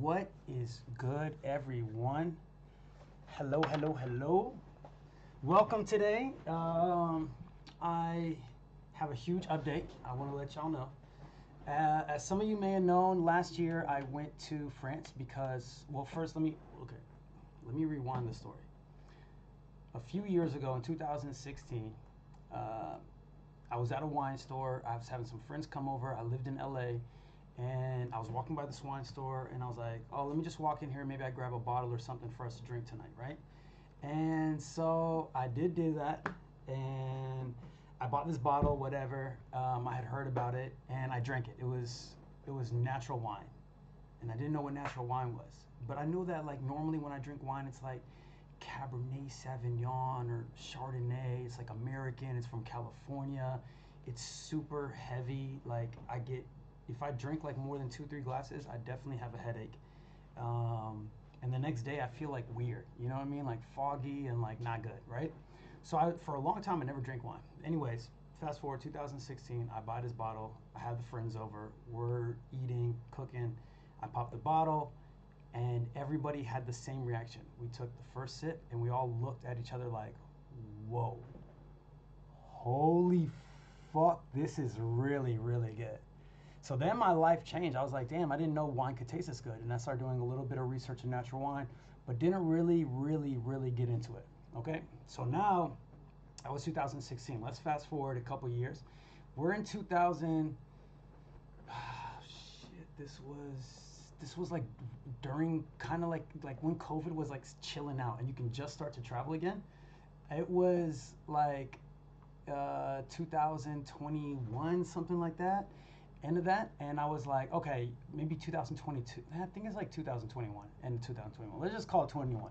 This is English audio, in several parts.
What is good, everyone? Hello, hello, hello. Welcome today. I have a huge update. I want to let y'all know. As some of you may have known, last year I went to France because, well, first let me rewind the story. A few years ago in 2016, I was at a wine store. I was having some friends come over. I lived in LA, and I was walking by this wine store, and I was like, oh, let me just walk in here. Maybe I grab a bottle or something for us to drink tonight, right? And so I did do that, and I bought this bottle, whatever. I had heard about it, and I drank it. It was natural wine, and I didn't know what natural wine was. But I knew that, like, normally when I drink wine, it's like Cabernet Sauvignon or Chardonnay. It's like American. It's from California. It's super heavy. Like, if I drink like more than 2, 3 glasses, I definitely have a headache. And the next day I feel like weird. You know what I mean? Like foggy and like not good, right? So for a long time I never drank wine. Anyways, fast forward 2016, I buy this bottle. I have the friends over. We're eating, cooking. I pop the bottle, and everybody had the same reaction. We took the first sip, and we all looked at each other like, whoa, holy fuck, this is really, really good. So then my life changed. I was like, damn, I didn't know wine could taste this good. And I started doing a little bit of research in natural wine, but didn't really, really, really get into it. Okay? So now, that was 2016. Let's fast forward a couple years. We're in 2000. Shit, this was like during kind of like when COVID was like chilling out and you can just start to travel again. It was like 2021, something like that, end of that. And I was like, okay, maybe 2022. I think it's like 2021, end of 2021. Let's just call it 21.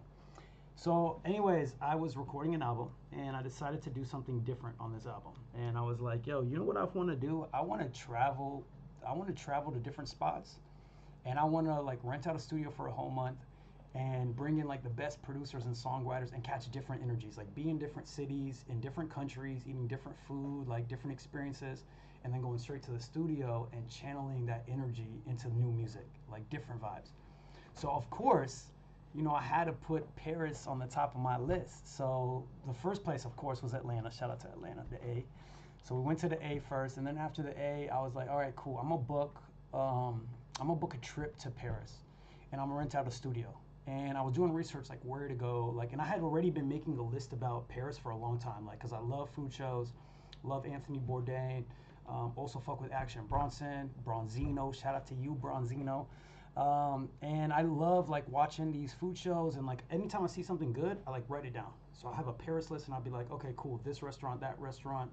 So anyways, I was recording an album, and I decided to do something different on this album. And I was like, yo, you know what I want to do? I want to travel to different spots, and I want to like rent out a studio for a whole month and bring in like the best producers and songwriters and catch different energies, like be in different cities, in different countries, eating different food, like different experiences, and then going straight to the studio and channeling that energy into new music, like different vibes. So of course, I had to put Paris on the top of my list. So the first place, of course, was Atlanta. Shout out to Atlanta, the A. So we went to the A first, and then after the A, I was like, all right, cool. I'm gonna book a trip to Paris, and I'm gonna rent out a studio. And I was doing research, like where to go, like, and I had already been making a list about Paris for a long time, like, cause I love food shows, love Anthony Bourdain, also fuck with Action Bronson, Bronzino. Shout out to you, Bronzino. And I love like watching these food shows, and like anytime I see something good, I like write it down. So I have a Paris list, and I'll be like, okay, cool, this restaurant, that restaurant,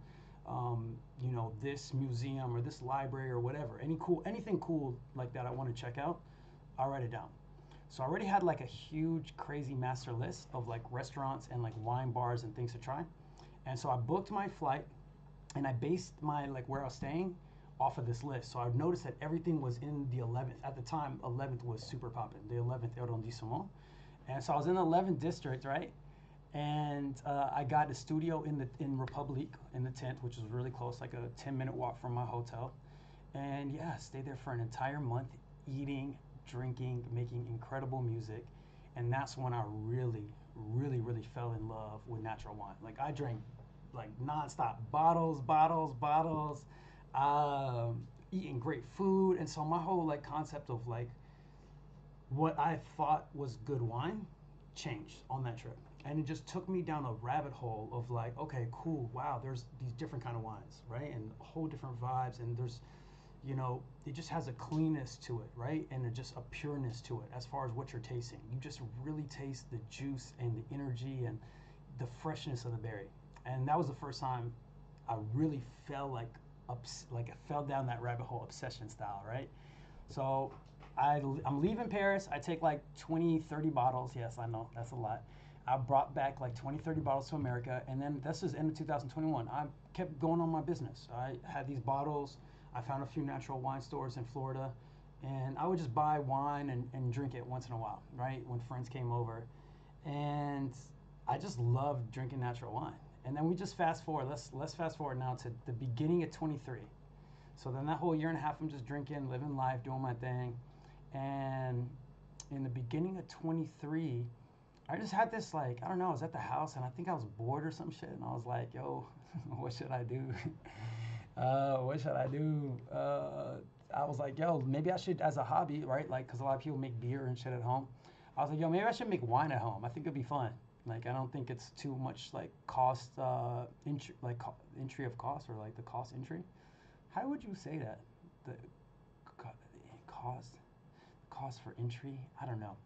this museum or this library or whatever. Anything cool like that I want to check out, I'll write it down. So I already had like a huge, crazy master list of like restaurants and like wine bars and things to try. And so I booked my flight, and I based my like where I was staying off of this list. So I've noticed that everything was in the 11th. At the time, 11th was super popping, the 11th arrondissement. And so I was in the 11th district, right? And I got a studio in Republique in the 10th, which was really close, like a 10-minute walk from my hotel. And yeah, stayed there for an entire month, eating, drinking, making incredible music. And that's when I really, really, really fell in love with natural wine. Like I drank like nonstop, bottles, bottles, bottles, eating great food. And so my whole like concept of like what I thought was good wine changed on that trip. And it just took me down a rabbit hole of like, okay, cool, wow, there's these different kind of wines, right? And whole different vibes, and there's, it just has a cleanness to it, right? And just a pureness to it as far as what you're tasting. You just really taste the juice and the energy and the freshness of the berry. And that was the first time I really felt like I fell down that rabbit hole, obsession style, right? So I'm leaving Paris. I take like 20, 30 bottles. Yes, I know, that's a lot. I brought back like 20, 30 bottles to America. And then this is end of 2021. I kept going on my business. I had these bottles. I found a few natural wine stores in Florida. And I would just buy wine and drink it once in a while, right? When friends came over. And I just loved drinking natural wine. And then we just fast forward. Let's fast forward now to the beginning of 23. So then that whole year and a half, I'm just drinking, living life, doing my thing. And in the beginning of 23, I just had this like, I don't know, I was at the house and I think I was bored or some shit, and I was like, yo, what should I do? What should I do? I was like, yo, maybe I should, as a hobby, right? Like, because a lot of people make beer and shit at home. I was like, yo, maybe I should make wine at home. I think it'd be fun. Like, I don't think it's too much like cost, entry of cost, or like the cost entry. How would you say that? The cost, cost for entry? I don't know.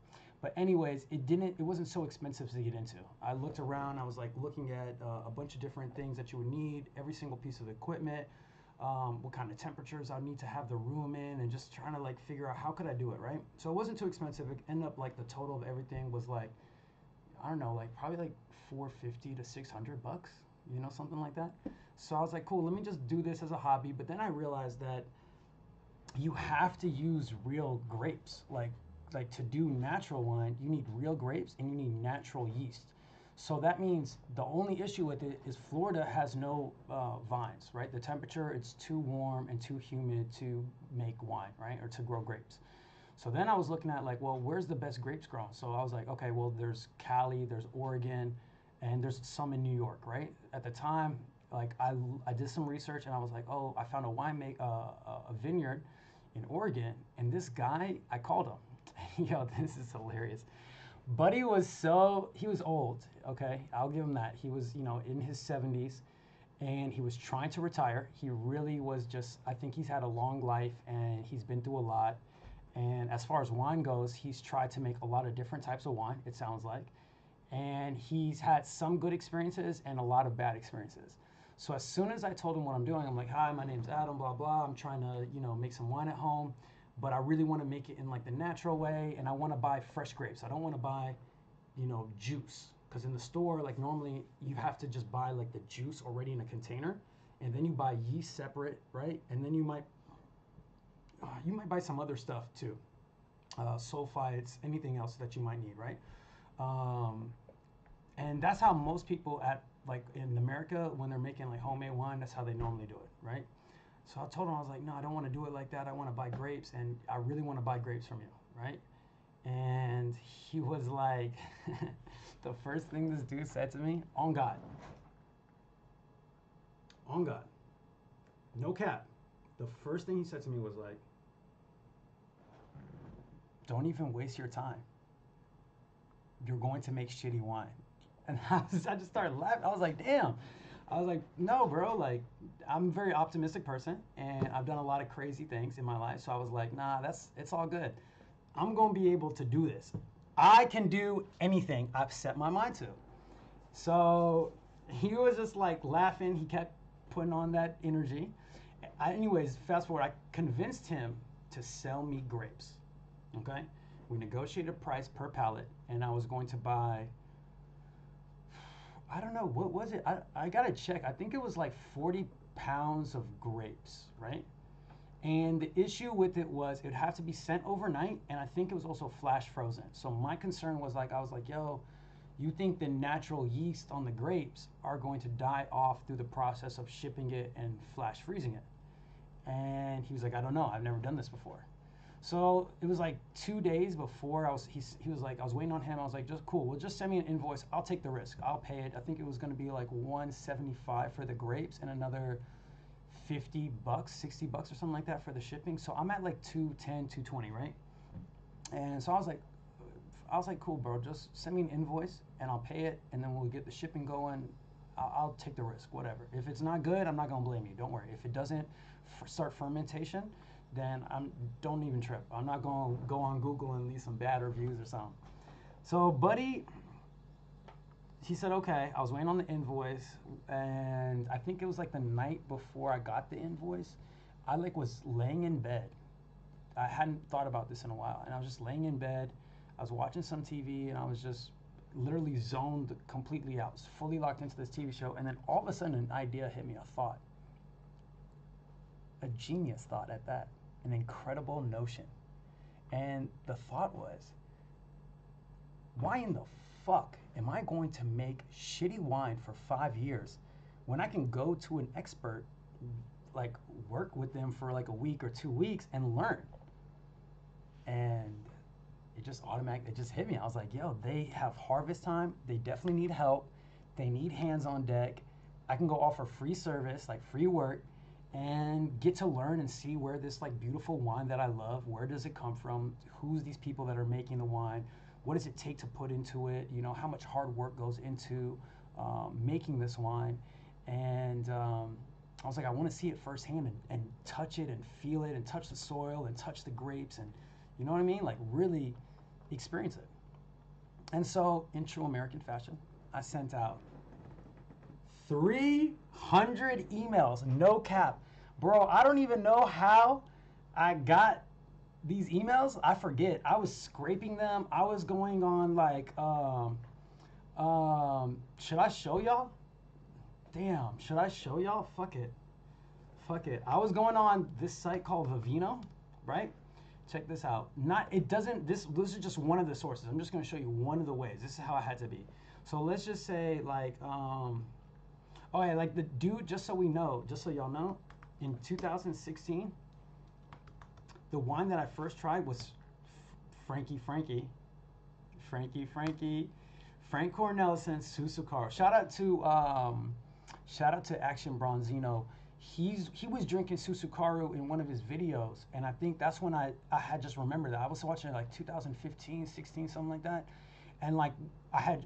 But anyways, it wasn't so expensive to get into. I looked around, I was like looking at a bunch of different things that you would need, every single piece of equipment, what kind of temperatures I need to have the room in, and just trying to like figure out how could I do it, right? So it wasn't too expensive. It ended up like the total of everything was like, I don't know, like probably like 450 to 600 bucks, something like that. So I was like, cool, let me just do this as a hobby. But then I realized that you have to use real grapes. Like to do natural wine, you need real grapes and you need natural yeast. So that means the only issue with it is Florida has no vines, right? The temperature, it's too warm and too humid to make wine, right? Or to grow grapes. So then I was looking at like, well, where's the best grapes grown? So I was like, okay, well, there's Cali, there's Oregon, and there's some in New York, right? At the time, like I did some research and I was like, oh, I found a vineyard in Oregon, and this guy, I called him. Yo, this is hilarious. Buddy he was old, okay? I'll give him that. He was, in his 70s, and he was trying to retire. He really was just, I think he's had a long life and he's been through a lot. And as far as wine goes, he's tried to make a lot of different types of wine, it sounds like. And he's had some good experiences and a lot of bad experiences. So as soon as I told him what I'm doing, I'm like, hi, my name's Adam, blah, blah. I'm trying to, make some wine at home, but I really want to make it in like the natural way. And I want to buy fresh grapes. I don't want to buy, juice. Because in the store, like normally you have to just buy like the juice already in a container. And then you buy yeast separate, right? And then you might buy some other stuff too, sulfites, anything else that you might need, right? Um, and that's how most people at like in America, when they're making like homemade wine, that's how they normally do it, right? So I told him, I was like, no, I don't want to do it like that. I want to buy grapes, and I really want to buy grapes from you, right? And he was like, the first thing this dude said to me, on God, no cap. The first thing he said to me was like, don't even waste your time. You're going to make shitty wine. And I just started laughing. I was like, damn. I was like, no, bro. Like, I'm a very optimistic person, and I've done a lot of crazy things in my life. So I was like, nah, it's all good. I'm going to be able to do this. I can do anything I've set my mind to. So he was just like laughing. He kept putting on that energy. Anyways, fast forward, I convinced him to sell me grapes. Okay? We negotiated a price per pallet, and I was going to buy, I don't know, what was it? I got to check. I think it was like 40 pounds of grapes, right? And the issue with it was it would have to be sent overnight, and I think it was also flash frozen. So my concern was like, I was like, yo, you think the natural yeast on the grapes are going to die off through the process of shipping it and flash freezing it? And he was like, I don't know. I've never done this before. So it was like 2 days before he was like, I was waiting on him. I was like, just cool. Well, just send me an invoice. I'll take the risk. I'll pay it. I think it was going to be like 175 for the grapes and another 50 bucks, 60 bucks or something like that for the shipping. So I'm at like 210, 220, right? And so I was like, cool, bro. Just send me an invoice and I'll pay it. And then we'll get the shipping going. I'll take the risk, whatever. If it's not good, I'm not going to blame you. Don't worry. If it doesn't start fermentation, then don't even trip. I'm not going to go on Google and leave some bad reviews or something. So, buddy, he said, okay. I was waiting on the invoice, and I think it was like the night before I got the invoice, I like was laying in bed. I hadn't thought about this in a while, and I was just laying in bed. I was watching some TV, and I was just literally zoned completely out, fully locked into this TV show, and then all of a sudden an idea hit me, a thought. A genius thought at that, an incredible notion. And the thought was, why in the fuck am I going to make shitty wine for 5 years when I can go to an expert, like work with them for like a week or 2 weeks and learn? And it just automatically, it just hit me. I was like, yo, they have harvest time. They definitely need help. They need hands on deck. I can go offer free service, like free work, and get to learn and see where this like beautiful wine that I love, where does it come from? Who's these people that are making the wine? What does it take to put into it? You know, how much hard work goes into making this wine? And I was like, I want to see it firsthand and touch it and feel it and touch the soil and touch the grapes and, you know what I mean? Like really experience it. And so, in true American fashion, I sent out 300 emails, no cap. Bro, I don't even know how I got these emails. I forget. I was scraping them. I was going on like, should I show y'all? Damn, should I show y'all? Fuck it. Fuck it. I was going on this site called Vivino, right? Check this out. This is just one of the sources. I'm just going to show you one of the ways. This is how I had to be. So let's just say like, oh yeah, like the dude, just so we know, just so y'all know, in 2016, the wine that I first tried was Frank Cornelison Susukaro. Shout out to Action Bronzino. He was drinking Susukaru in one of his videos, and I think that's when I had just remembered that. I was watching it like 2015, 16, something like that. And like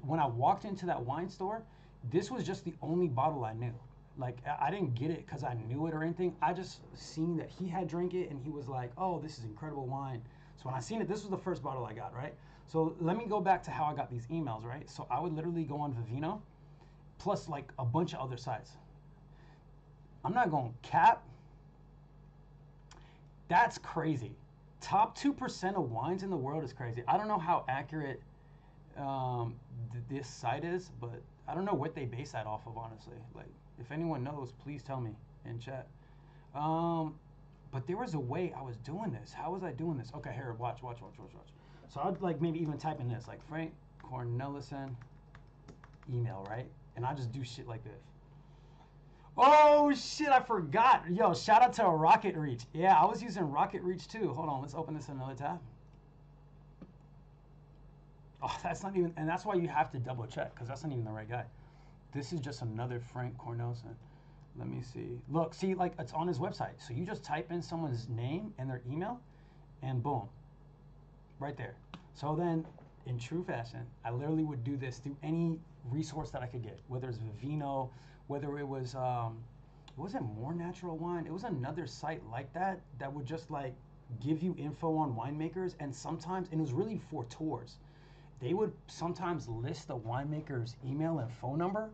when I walked into that wine store, this was just the only bottle I knew. Like I didn't get it because I knew it or anything. I just seen that he had drank it and he was like, oh, this is incredible wine. So when I seen it, this was the first bottle I got, right? So let me go back to how I got these emails, right? So I would literally go on Vivino, plus like a bunch of other sites. I'm not going cap. That's crazy. Top 2% of wines in the world is crazy. I don't know how accurate this site is, but I don't know what they base that off of, honestly. Like, if anyone knows, please tell me in chat. But there was a way I was doing this. How was I doing this? Okay, here, watch. So I'd like maybe even type in this, like Frank Cornelison email, right? And I just do shit like this. Oh shit, I forgot. Yo, shout out to Rocket Reach. Yeah, I was using Rocket Reach too. Hold on, let's open this in another tab. Oh, that's not even, and that's why you have to double check, because that's not even the right guy. This is just another Frank Cornelison. Let me see. Look, see, like it's on his website. So you just type in someone's name and their email, and boom, right there. So then, in true fashion, I literally would do this through any resource that I could get, whether it's Vivino, whether it was, it wasn't More Natural Wine. It was another site like that that would just like give you info on winemakers, and sometimes, and it was really for tours. They would sometimes list the winemaker's email and phone number,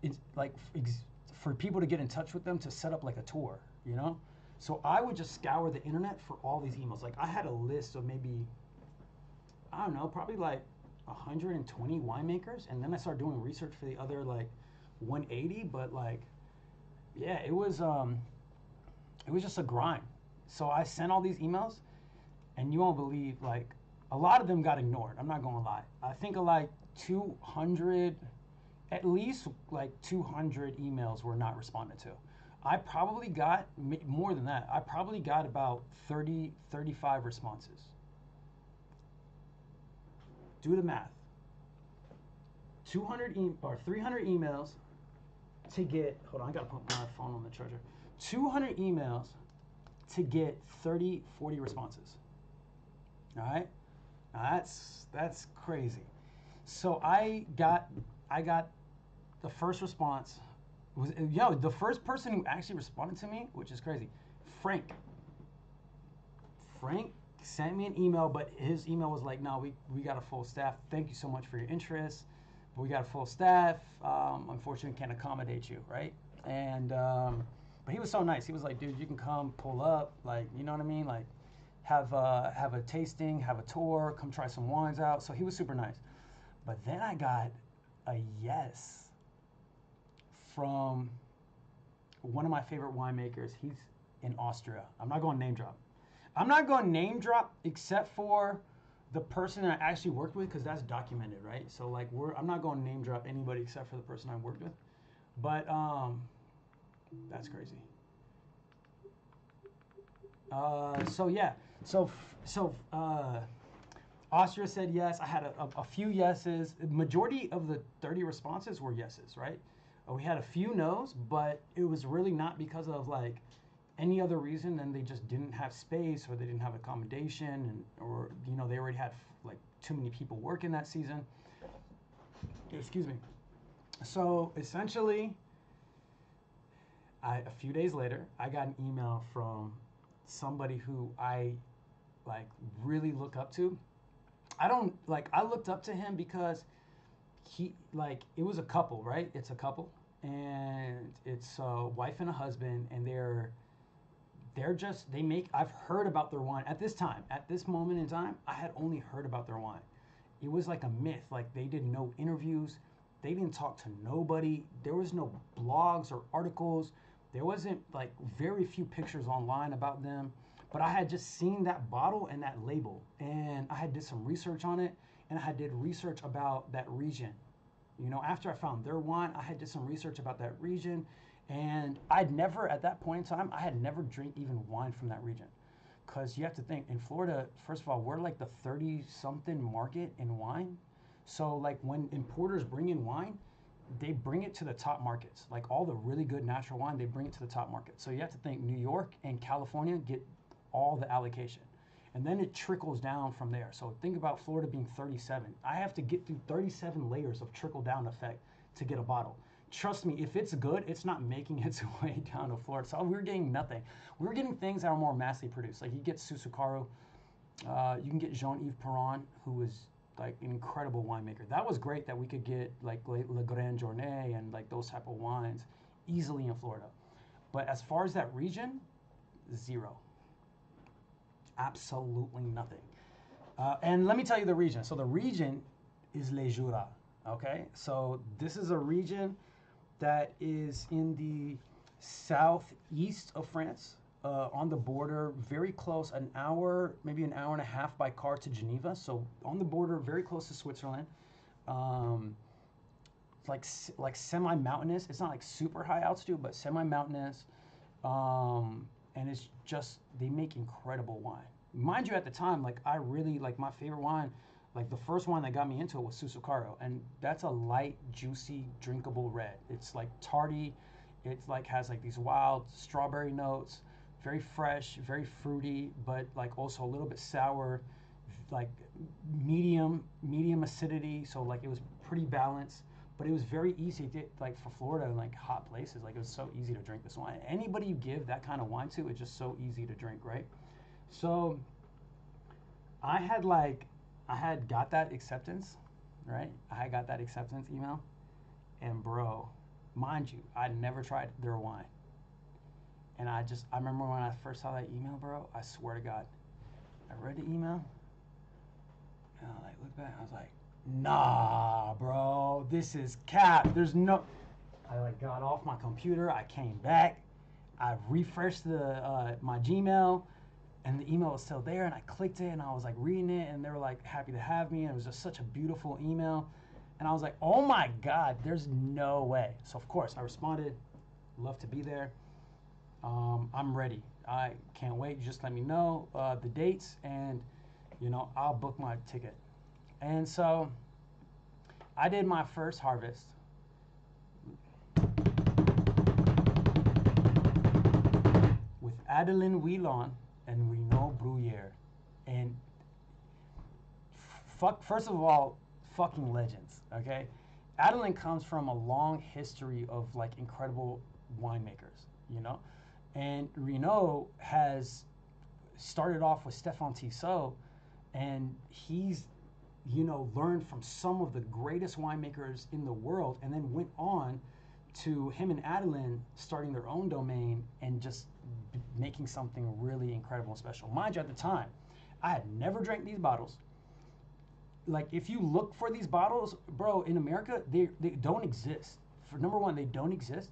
it's like for people to get in touch with them to set up like a tour, you know? So I would just scour the internet for all these emails. Like I had a list of maybe, I don't know, probably like 120 winemakers, and then I started doing research for the other like 180. But like, yeah, it was just a grind. So I sent all these emails, and you won't believe, like a lot of them got ignored. I'm not gonna lie. I think like 200, at least like 200 emails were not responded to. I probably got more than that. I probably got about 30, 35 responses. Do the math. 300 emails to get, hold on, I gotta put my phone on the charger. 200 emails to get 30, 40 responses. All right? Now that's crazy. So I got the first response was, the first person who actually responded to me, which is crazy, Frank sent me an email, but his email was like, no, we got a full staff. Thank you so much for your interest, but we got a full staff. Unfortunately, can't accommodate you, right? And but he was so nice. He was like, dude, you can come pull up, like, you know what I mean? Like, have a tasting, have a tour, come try some wines out. So he was super nice. But then I got a yes from one of my favorite winemakers. He's in Austria. I'm not going to name drop. I'm not going to name drop except for the person that I actually worked with, because that's documented, right? So like I'm not going to name drop anybody except for the person I worked with. But that's crazy. So yeah, So Austria said yes. I had a few yeses. The majority of the 30 responses were yeses, right? We had a few no's, but it was really not because of like any other reason than they just didn't have space or they didn't have accommodation and or they already had like too many people working that season. Excuse me. So essentially, a few days later, I got an email from somebody who I like really look up to. I don't like I looked up to him because he like it was a couple, right? It's a couple and it's a wife and a husband and they're just they make I've heard about their wine at this time. At this moment in time, I had only heard about their wine. It was like a myth. Like they did no interviews. They didn't talk to nobody. There was no blogs or articles. There wasn't like very few pictures online about them. But I had just seen that bottle and that label, and I had did some research on it, and I had did research about that region. After I found their wine, I had did some research about that region, and I'd never, at that point in time, I had never drank even wine from that region. Because you have to think, in Florida, first of all, we're like the 30-something market in wine. So, like, when importers bring in wine, they bring it to the top markets. Like, all the really good natural wine, they bring it to the top market. So, you have to think New York and California get all the allocation. And then it trickles down from there. So think about Florida being 37. I have to get through 37 layers of trickle down effect to get a bottle. Trust me, if it's good, it's not making its way down to Florida. So we're getting nothing. We're getting things that are more massively produced. Like you get Susucaru, you can get Jean-Yves Perron, who is like an incredible winemaker. That was great that we could get like Le Grand Journée and like those type of wines easily in Florida. But as far as that region, zero. Absolutely nothing. And let me tell you the region. So the region is Les Jura. Okay, so this is a region that is in the southeast of France, on the border, very close, an hour, maybe an hour and a half by car to Geneva. So on the border, very close to Switzerland. Um, like semi-mountainous. It's not like super high altitude, but semi-mountainous. And it's just they make incredible wine. Mind you, at the time, like I really like my favorite wine. Like the first wine that got me into it was Susucaru, and that's a light, juicy, drinkable red. It's like tarty. It's like has like these wild strawberry notes, very fresh, very fruity, but like also a little bit sour, like medium acidity. So like it was pretty balanced, but it was very easy to like for Florida and like hot places. Like it was so easy to drink this wine. Anybody you give that kind of wine to, it's just so easy to drink, right? So I had like I had got that acceptance, right? I had got that acceptance email, and bro, mind you, I'd never tried their wine, and I remember when I first saw that email, bro. I swear to God, I read the email, and I like looked back, I was like, nah, bro, this is cap. There's no. I like got off my computer. I came back. I refreshed my Gmail, and the email was still there. And I clicked it, and I was like reading it, and they were like happy to have me. And it was just such a beautiful email, and I was like, oh my God, there's no way. So of course I responded, love to be there. I'm ready. I can't wait. Just let me know the dates, and I'll book my ticket. And so I did my first harvest with Adeline Wheelon and Renaud Bruyere. And first of all, fucking legends, okay? Adeline comes from a long history of like incredible winemakers, and Renaud has started off with Stéphane Tissot, and he's learned from some of the greatest winemakers in the world, and then went on to him and Adeline starting their own domain and just making something really incredible and special. Mind you, at the time, I had never drank these bottles. Like, if you look for these bottles, bro, in America, they don't exist. For number one, they don't exist.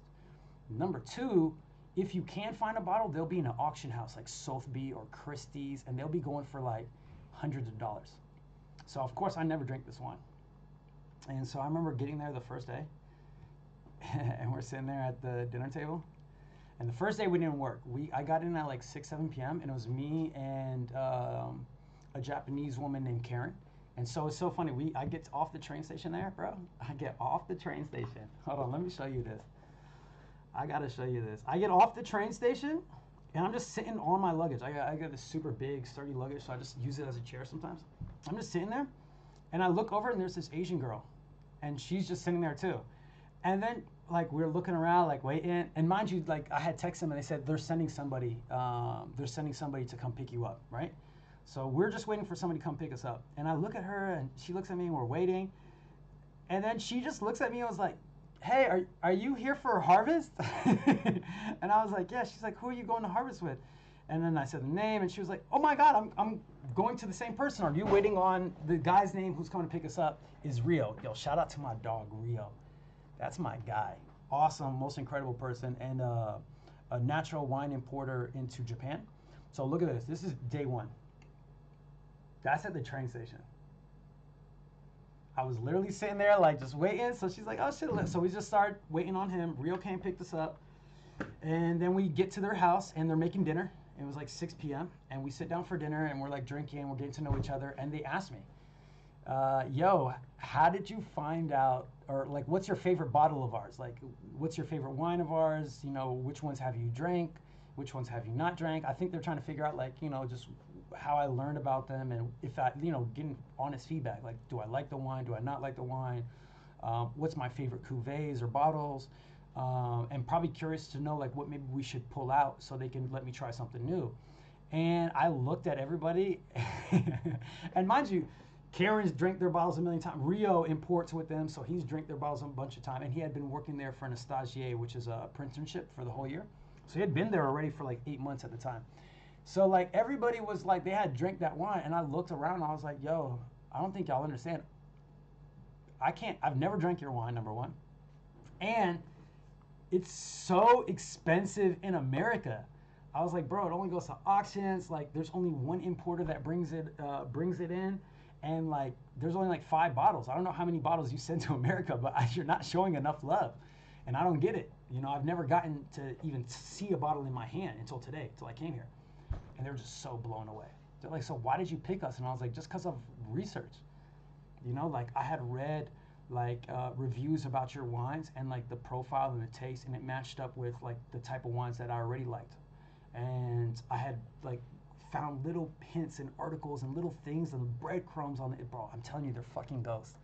Number two, if you can find a bottle, they'll be in an auction house like Sotheby or Christie's, and they'll be going for like hundreds of dollars. So of course I never drank this wine. And so I remember getting there the first day, and we're sitting there at the dinner table, And the first day we didn't work. I got in at like 6, 7 p.m. and it was me and a Japanese woman named Karen. And so it's so funny. I get off the train station there, bro. I get off the train station. Hold on, let me show you this. I gotta show you this. I get off the train station and I'm just sitting on my luggage. I got this super big, sturdy luggage, so I just use it as a chair sometimes. I'm just sitting there and I look over and there's this Asian girl and she's just sitting there too. And then like we're looking around, like waiting, and mind you, like I had texted them and they said they're sending somebody to come pick you up, right? So we're just waiting for somebody to come pick us up. And I look at her and she looks at me and we're waiting. And then she just looks at me and was like, hey, are you here for harvest? And I was like, yeah. She's like, who are you going to harvest with? And then I said the name and she was like, oh my God, I'm going to the same person. Are you waiting on the guy's name who's coming to pick us up is Rio. Yo, shout out to my dog, Rio. That's my guy. Awesome, most incredible person, and a natural wine importer into Japan. So look at this. This is day one. That's at the train station. I was literally sitting there like just waiting. So she's like, oh shit. So we just started waiting on him. Rio came, picked us up. And then we get to their house and they're making dinner. It was like 6 p.m. And we sit down for dinner and we're like drinking. We're getting to know each other. And they asked me, yo, how did you find out, or like, what's your favorite bottle of ours? Like, what's your favorite wine of ours? You know, which ones have you drank? Which ones have you not drank? I think they're trying to figure out, like, you know, just how I learned about them and if I, you know, getting honest feedback. Like, do I like the wine? Do I not like the wine? What's my favorite cuvées or bottles? And probably curious to know, like, what maybe we should pull out so they can let me try something new. And I looked at everybody, and mind you, Karen's drank their bottles a million times. Rio imports with them, so he's drank their bottles a bunch of times. And he had been working there for an stagiaire, which is a apprenticeship for the whole year. So he had been there already for like 8 months at the time. So like everybody was like, they had drank that wine. And I looked around and I was like, yo, I don't think y'all understand. I've never drank your wine, number one. And it's so expensive in America. I was like, bro, it only goes to auctions. Like there's only one importer that brings it in. And like, there's only like 5 bottles. I don't know how many bottles you send to America, but you're not showing enough love. And I don't get it. You know, I've never gotten to even see a bottle in my hand until today, until I came here. And they're just so blown away. They're like, so why did you pick us? And I was like, just because of research. You know, like I had read like reviews about your wines and like the profile and the taste, and it matched up with like the type of wines that I already liked. And I had like found little hints and articles and little things and breadcrumbs on it. Bro, I'm telling you, they're fucking ghosts.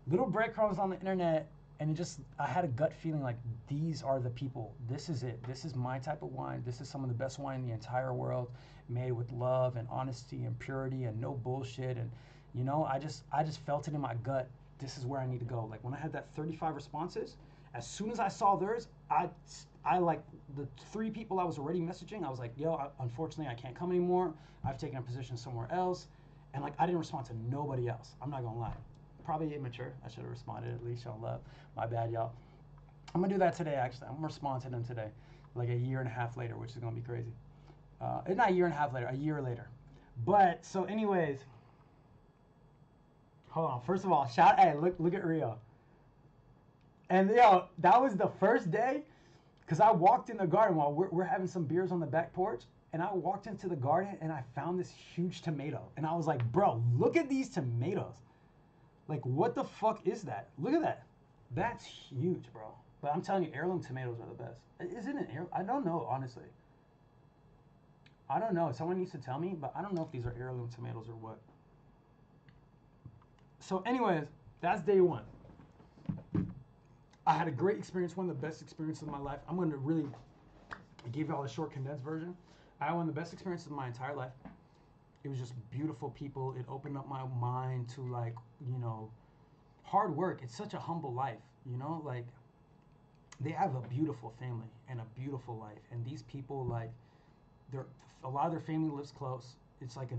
Little breadcrumbs on the internet, and I had a gut feeling like these are the people. This is it. This is my type of wine. This is some of the best wine in the entire world, made with love and honesty and purity and no bullshit. And you know, I just felt it in my gut. This is where I need to go. Like when I had that 35 responses, as soon as I saw theirs, I like the 3 people I was already messaging. I was like, yo, unfortunately, I can't come anymore. I've taken a position somewhere else. And like, I didn't respond to nobody else. I'm not gonna lie. Probably immature. I should have responded at least, shown love. My bad, y'all. I'm gonna do that today, actually. I'm gonna respond to them today, like a year and a half later, which is gonna be crazy. Not a year and a half later, a year later. But, so anyways, hold on. First of all, hey, look at Rio. And yo, that was the first day, because I walked in the garden while we're having some beers on the back porch, and I walked into the garden and I found this huge tomato. And I was like, bro, look at these tomatoes. Like, what the fuck is that? Look at that. That's huge, bro. But I'm telling you, heirloom tomatoes are the best. Isn't it heirloom? I don't know, honestly. I don't know. Someone needs to tell me, but I don't know if these are heirloom tomatoes or what. So anyways, that's day one. I had a great experience, one of the best experiences of my life. I'm going to really give y'all a short condensed version. I had one of the best experiences of my entire life. It was just beautiful people. It opened up my mind to like, you know, hard work. It's such a humble life, you know, like they have a beautiful family and a beautiful life. And these people, like, a lot of their family lives close. It's like it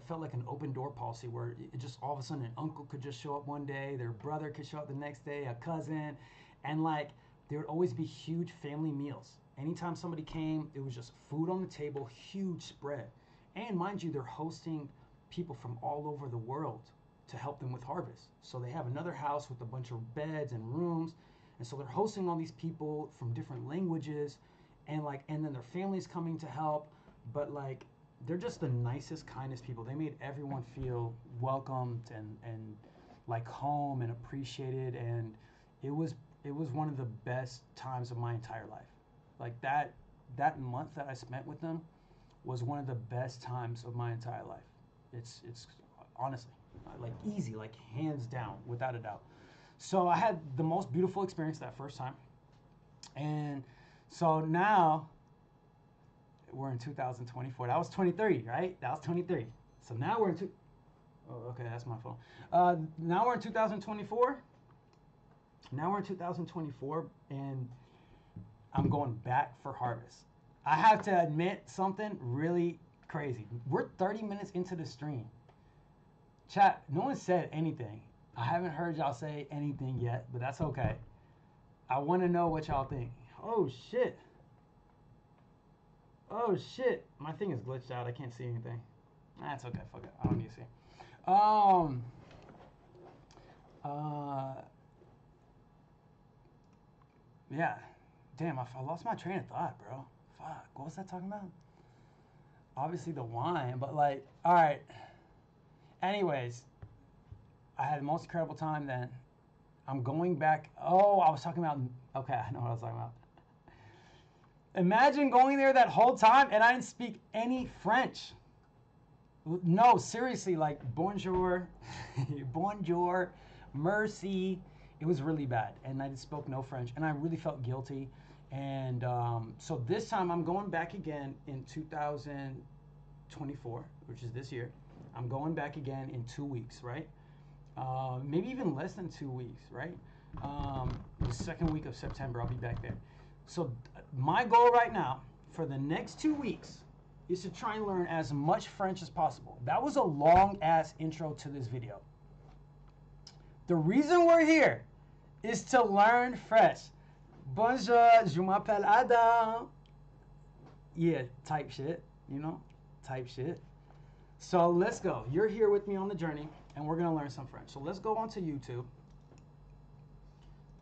felt like an open door policy where it just all of a sudden an uncle could just show up one day, their brother could show up the next day, a cousin, and like there would always be huge family meals. Anytime somebody came, it was just food on the table, huge spread. And mind you, they're hosting people from all over the world to help them with harvest. So they have another house with a bunch of beds and rooms. And so they're hosting all these people from different languages. and then their families coming to help, but like they're just the nicest, kindest people. They made everyone feel welcomed and like home and appreciated, and it was one of the best times of my entire life. Like that month that I spent with them was one of the best times of my entire life. It's honestly like easy, like hands down, without a doubt. So I had the most beautiful experience that first time, and so now we're in 2024. That was 23, right? That was 23. So now we're in oh, okay, that's my phone. Now we're in 2024. Now we're in 2024, and I'm going back for harvest. I have to admit something really crazy. We're 30 minutes into the stream. Chat, no one said anything. I haven't heard y'all say anything yet, but that's okay. I want to know what y'all think. Oh, shit. Oh, shit. My thing is glitched out. I can't see anything. That's okay. Fuck it. I don't need to see. Yeah. Damn, I lost my train of thought, bro. Fuck. What was I talking about? Obviously the wine, but like, all right. Anyways, I had the most incredible time then. I'm going back. Oh, I was talking about. Okay, I know what I was talking about. Imagine going there that whole time and I didn't speak any French. No, seriously, like bonjour, bonjour, merci. It was really bad, and I just spoke no French, and I really felt guilty. And so this time I'm going back again in 2024, which is this year. I'm going back again in 2 weeks, right? Maybe even less than 2 weeks, right? The second week of September, I'll be back there. So my goal right now for the next 2 weeks is to try and learn as much French as possible. That was a long ass intro to this video. The reason we're here is to learn French. Bonjour, je m'appelle Adam. Yeah, type shit, you know, type shit. So let's go. You're here with me on the journey, and we're gonna learn some French. So let's go onto YouTube.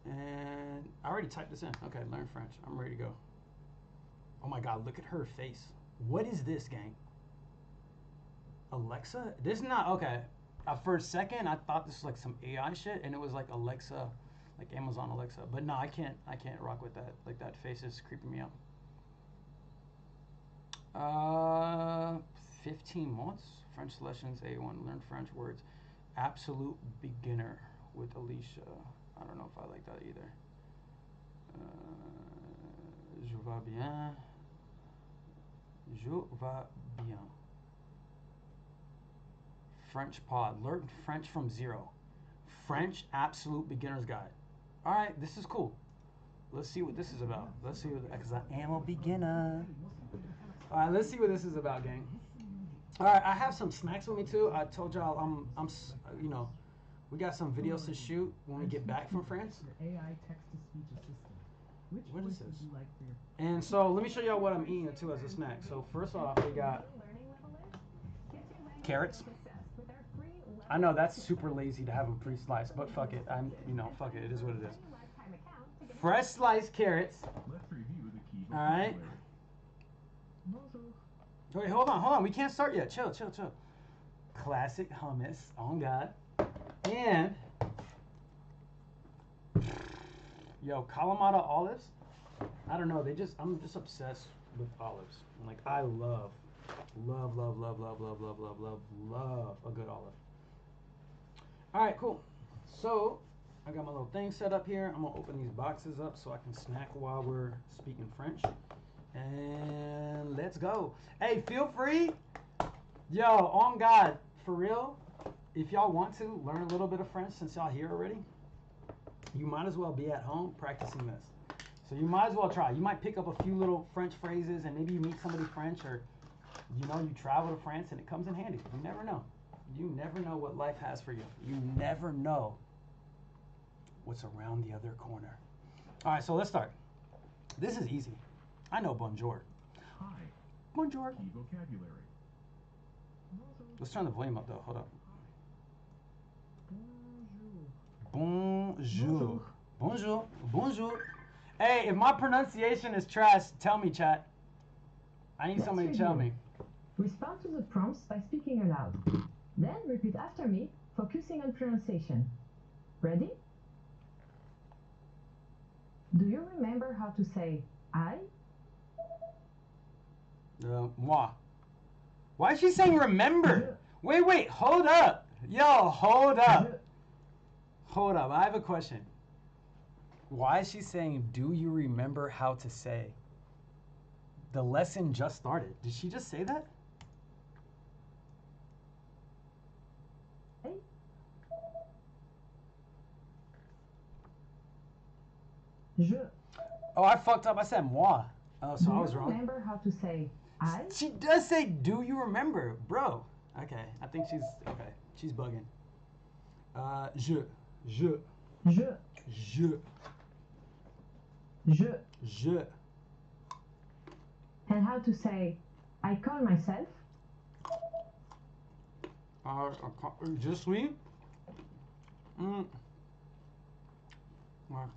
And I already typed this in. Okay, learn French. I'm ready to go. Oh my God, look at her face. What is this, gang? Alexa? This is not, okay. For a second, I thought this was like some AI shit, and it was like Alexa, like Amazon Alexa. But no, I can't rock with that. Like that face is creeping me out. 15 months. French lessons, A1, learn French words. Absolute beginner with Alicia. I don't know if I like that either. Je vais bien. Je vais bien. French pod. Learn French from zero. French absolute beginner's guide. All right, this is cool. Let's see what this is about. Let's see what, because I am a beginner. All right, let's see what this is about, gang. All right, I have some snacks with me too. I told y'all I'm you know, we got some videos to shoot when we get back from France. AI text-to-speech assistant. Which What is voice this? would you like for your And so let me show y'all what I'm eating too as a snack. So first off, we got carrots. I know that's super lazy to have them pre-sliced, but fuck it. You know, fuck it. It is what it is. Fresh sliced carrots. Let's review the key All right. Wait, hold on. We can't start yet. Chill. Classic hummus. Oh God. And yo, Kalamata olives. I don't know. I'm just obsessed with olives. Like I love a good olive. All right, cool. So I got my little thing set up here. I'm gonna open these boxes up so I can snack while we're speaking French. And let's go. Hey, feel free. Yo, on God, for real. If y'all want to learn a little bit of French since y'all here already, you might as well be at home practicing this. So you might as well try. You might pick up a few little French phrases, and maybe you meet somebody French, or you know, you travel to France and it comes in handy. You never know. You never know what life has for you. You never know what's around the other corner. All right, so let's start. This is easy. I know bonjour. Hi. Bonjour. Key vocabulary. Let's turn the volume up though. Hold up. Bonjour. Bonjour. Bonjour. Bonjour. Hey, if my pronunciation is trash, tell me, chat. I need Let's somebody to tell review. me. Respond to the prompts by speaking aloud. Then repeat after me, focusing on pronunciation. Ready? Do you remember how to say I? Moi. Why is she saying remember? Wait, hold up. Yo, hold up. Je. Hold up, I have a question. Why is she saying, do you remember how to say? The lesson just started. Did she just say that? Je. Oh, I fucked up. I said moi. Oh, so I was Do you wrong. remember how to say I? She does say, do you remember? Bro. Okay, I think she's, okay. She's bugging. Je. Je. Je. Je. And how to say I call myself? Je suis. I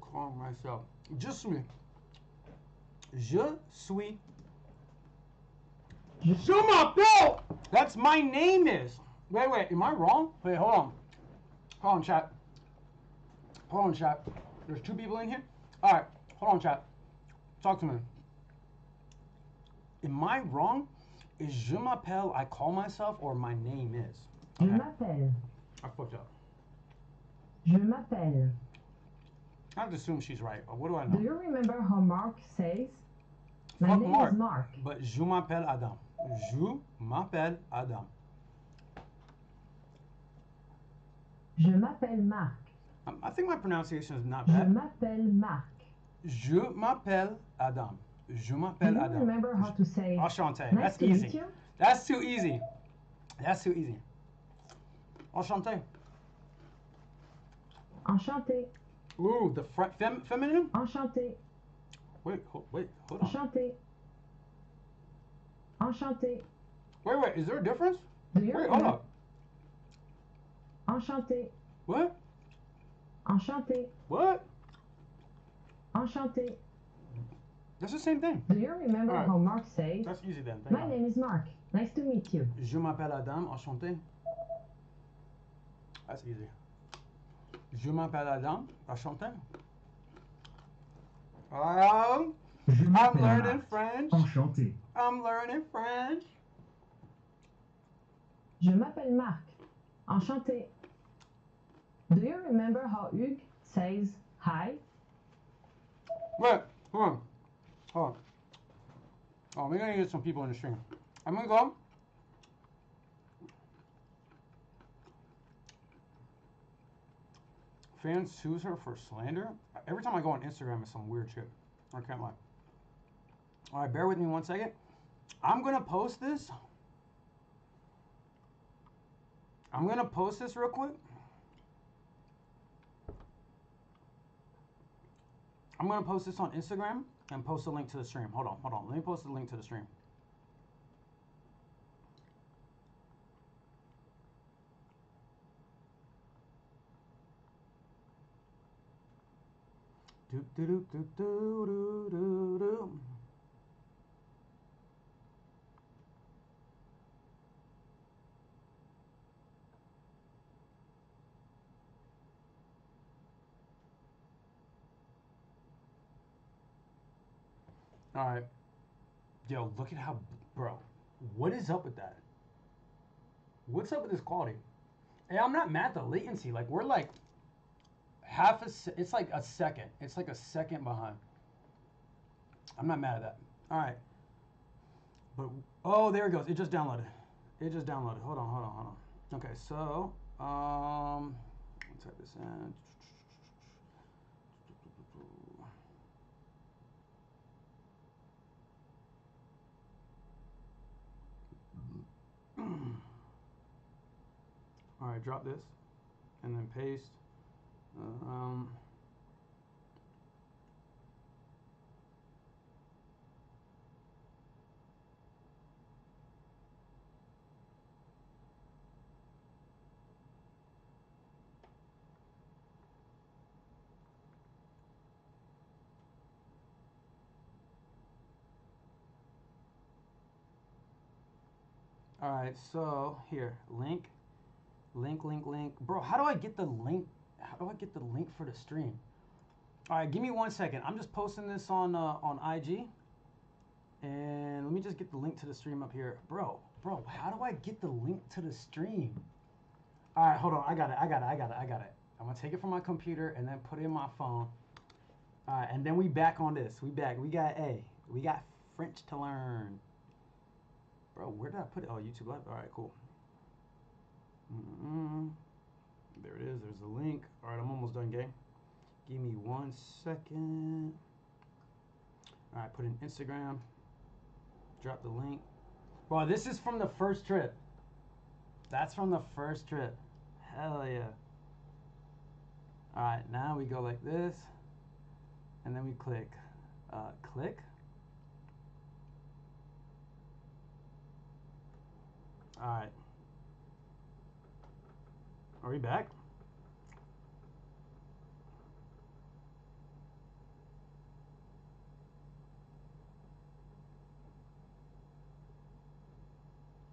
call myself. Je suis. Je suis. Je m'appelle. That's my name is. Wait, am I wrong? Wait, hold on. Hold on, chat. Hold on, chat. There's two people in here. All right, hold on, chat. Talk to me. Am I wrong? Is je m'appelle I call myself or my name is? Je m'appelle. I fucked up. Je m'appelle. I have to assume she's right. What do I Do know? you remember how Mark says? My Fuck name Mark. is Mark. But je m'appelle Adam. Je m'appelle Adam. Je m'appelle Marc. I think my pronunciation is not Je bad. m'appelle Marc. Je m'appelle Adam. Je Do m'appelle you Adam. remember how to say Enchanté. nice That's to meet easy. you? That's too easy. That's too easy. Enchanté. Enchanté. Ooh, the feminine? Enchanté. Wait, hold on. Enchanté. Enchanté. Wait, is there a difference? Do you Wait, hold remember? up. Enchanté. What? Enchanté. What? Enchanté. That's the same thing. Do you remember Alright. how Mark says? That's easy then. Thank My God. name is Mark. Nice to meet you. Je m'appelle Adam. Enchanté. That's easy. Je m'appelle Adam. Enchanté. Je I'm m'appelle learning Marc. French. Enchanté. I'm learning French. Je m'appelle Marc. Enchanté. Do you remember how Hugues says hi? Wait, hold on. Oh, we're gonna get some people in the stream. I'm gonna go. Fans sues her for slander. Every time I go on Instagram, it's some weird shit. I can't lie. All right, bear with me one second. I'm gonna post this. I'm gonna post this real quick. I'm gonna post this on Instagram and post a link to the stream. Hold on. Let me post the link to the stream. Do do do do do do do do. All right. Yo, look at how, bro. What is up with that? What's up with this quality? Hey, I'm not mad at the latency. Like, we're like it's like a second. It's like a second behind. I'm not mad at that. All right. But, oh, there it goes. It just downloaded. Hold on. Okay, so, let's type this in. All right, drop this and then paste. All right, so here, link, link. Bro, how do I get the link? How do I get the link for the stream? All right, give me 1 second. I'm just posting this on IG, and let me just get the link to the stream up here, bro. How do I get the link to the stream? All right, hold on. I got it. I'm gonna take it from my computer and then put it in my phone. All right, and then we back on this. We got French to learn. Bro, where did I put it? Oh, YouTube Live. All right, cool. There it is. There's the link. All right, I'm almost done, gang. Give me 1 second. All right, put in Instagram. Drop the link. Bro, this is from the first trip. That's from the first trip. Hell yeah. All right, now we go like this. And then we click. Click. All right. Are we back?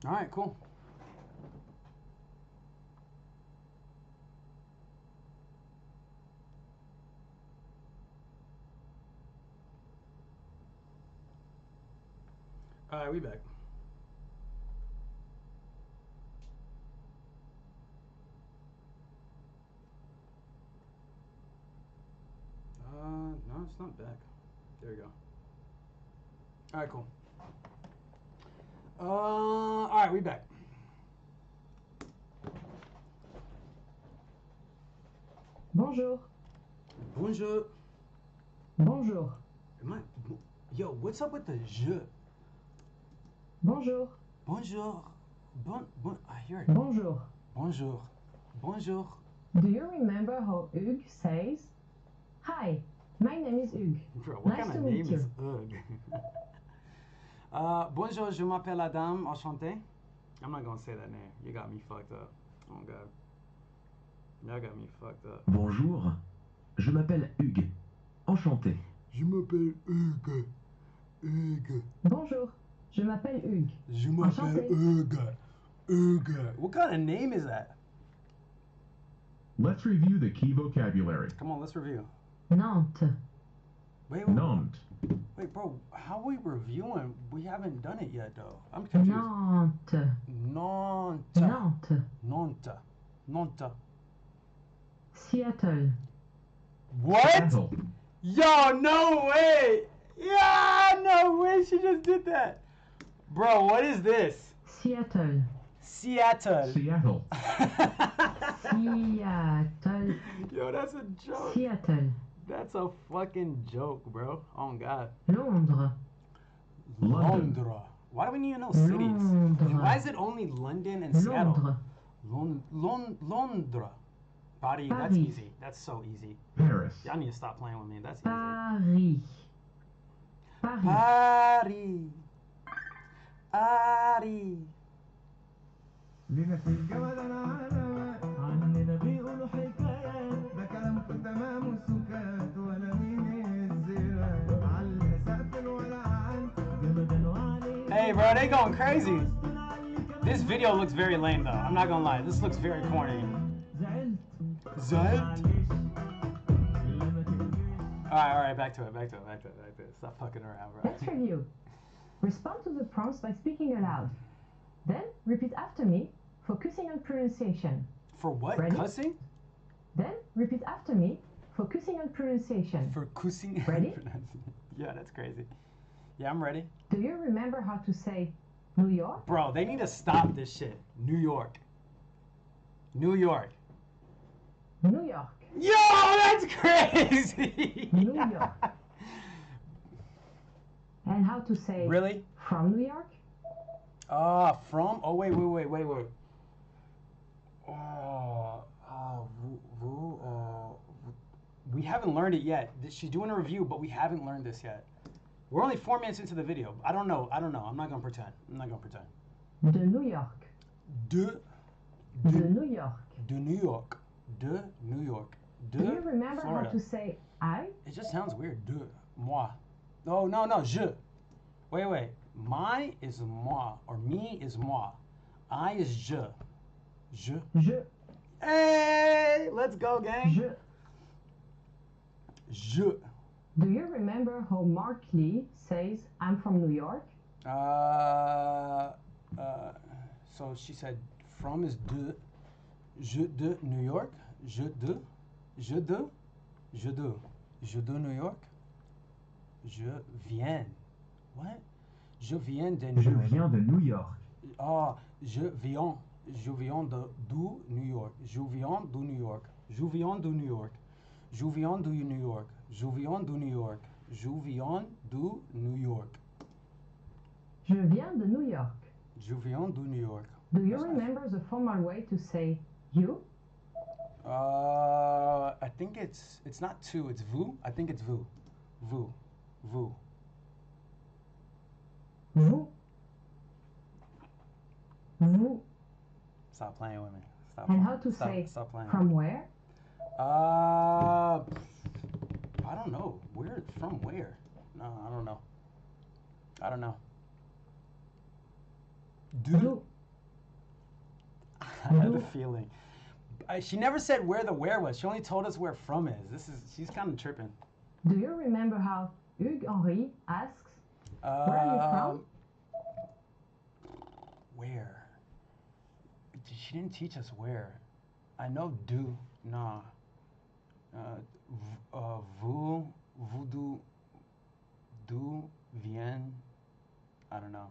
All right, cool. All right, we back. No, it's not back. There we go. All right, cool. All right, we back. Bonjour. Bonjour. Bonjour. Yo, what's up with the je? Bonjour. Bonjour. I hear it. Bonjour. Bonjour. Bonjour. Do you remember how Hugues says, "Hi, my name is Hugues. Bro, what Nice kind to of meet name is you." Bonjour, je m'appelle Adam. Enchanté. I'm not gonna say that name. You got me fucked up. Oh god. Y'all got me fucked up. Bonjour, je m'appelle Hugues. Enchanté. Je m'appelle Hugues. Hugues. Bonjour, je m'appelle Hugues. Je m'appelle Enchanté. Hugues. Hugues. What kind of name is that? Let's review the key vocabulary. Come on, let's review. Nantes. Wait, Nantes, bro, how are we reviewing? We haven't done it yet, though. I'm confused. Nantes. Nantes. Nantes. Nantes. Nantes. Seattle. What? Seattle, Yo, no way! Yeah, no way she just did that. Bro, what is this? Seattle. Seattle. Seattle, Seattle. Yo, that's a joke. Seattle. That's a fucking joke, bro. Oh, God. Londres. London. Londres. Why do we need to know cities? Londres. Why is it only London and Seattle? Londres. Londres. Paris, that's Paris. easy. That's so easy. Paris, Y'all need to stop playing with me. That's easy. Paris. Paris. Paris. لنا في الجبل علامات عننا بيقولوا حكايات ده كلامكم تمام والسكات ولا مين الزيرات على سقف الولعان جمدان وعلي. Hey, bro, they going crazy. This video looks very lame, though. I'm not gonna lie. This looks very corny. Zelt? All right, back to it. Stop fucking around, bro. Let's review. Respond to the prompts by speaking aloud. Then repeat after me, focusing on pronunciation. For what? Ready? Cussing? Then repeat after me, focusing on pronunciation. For cussing? Ready? Yeah, that's crazy. Yeah, I'm ready. Do you remember how to say New York? Bro, they need to stop this shit. New York. New York. New York. Yo, that's crazy! New York. And how to say Really? from New York? From? Oh, wait. We haven't learned it yet. She's doing a review, but we haven't learned this yet. We're only 4 minutes into the video. I don't know. I'm not gonna pretend. De New York. De New York. New York. De New York. De Do you remember Florida. how to say I? It just sounds weird. De. Moi. No, je. Wait. My is moi, or me is moi. I is je. Je. Je. Hey, let's go, gang. Je. Je. Do you remember how Mark Lee says, I'm from New York? So she said, from is de. Je de New York. Je de. Je de. Je de. Je de New York. Je viens. What? Je viens de New Je York. viens de New York. Ah, je viens. Je viens de du New York. Je viens de New York. Je viens de New York. Je viens de New York. Je viens de New York. Je viens de New York. Je viens de New York. Je viens de New York. Do you That's nice. remember the formal way to say you? I think it's not two. It's vous. I think it's vous. Vous. Vous. Vous. Vous. Stop playing with me. Stop. And how to stop, say Stop playing. from where? I don't know. Where from where? No, I don't know. I don't know. D'où? I had a D'où? feeling. She never said where the where was. She only told us where from is. She's kind of tripping. Do you remember how Hugues Henri asks, where are you from? Where? She didn't teach us where. I know do. Nah. Vous d'où vient. I don't know.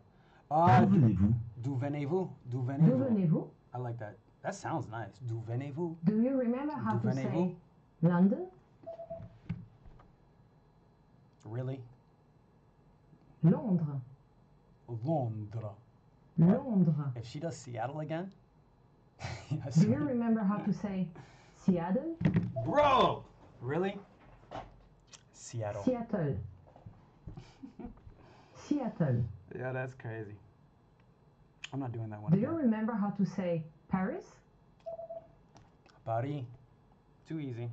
D'où venez-vous? D'où venez-vous? D'où D'où venez-vous? venez-vous? I like that. That sounds nice. D'où venez-vous? Do you remember how D'où to say venez-vous? London? Really? Londres. Londres. Londres. If she does Seattle again, I Do you swear. remember how to say Seattle? Bro! Really? Seattle. Seattle. Seattle. Yeah, that's crazy. I'm not doing that one Do you again. remember how to say Paris? Paris. Too easy.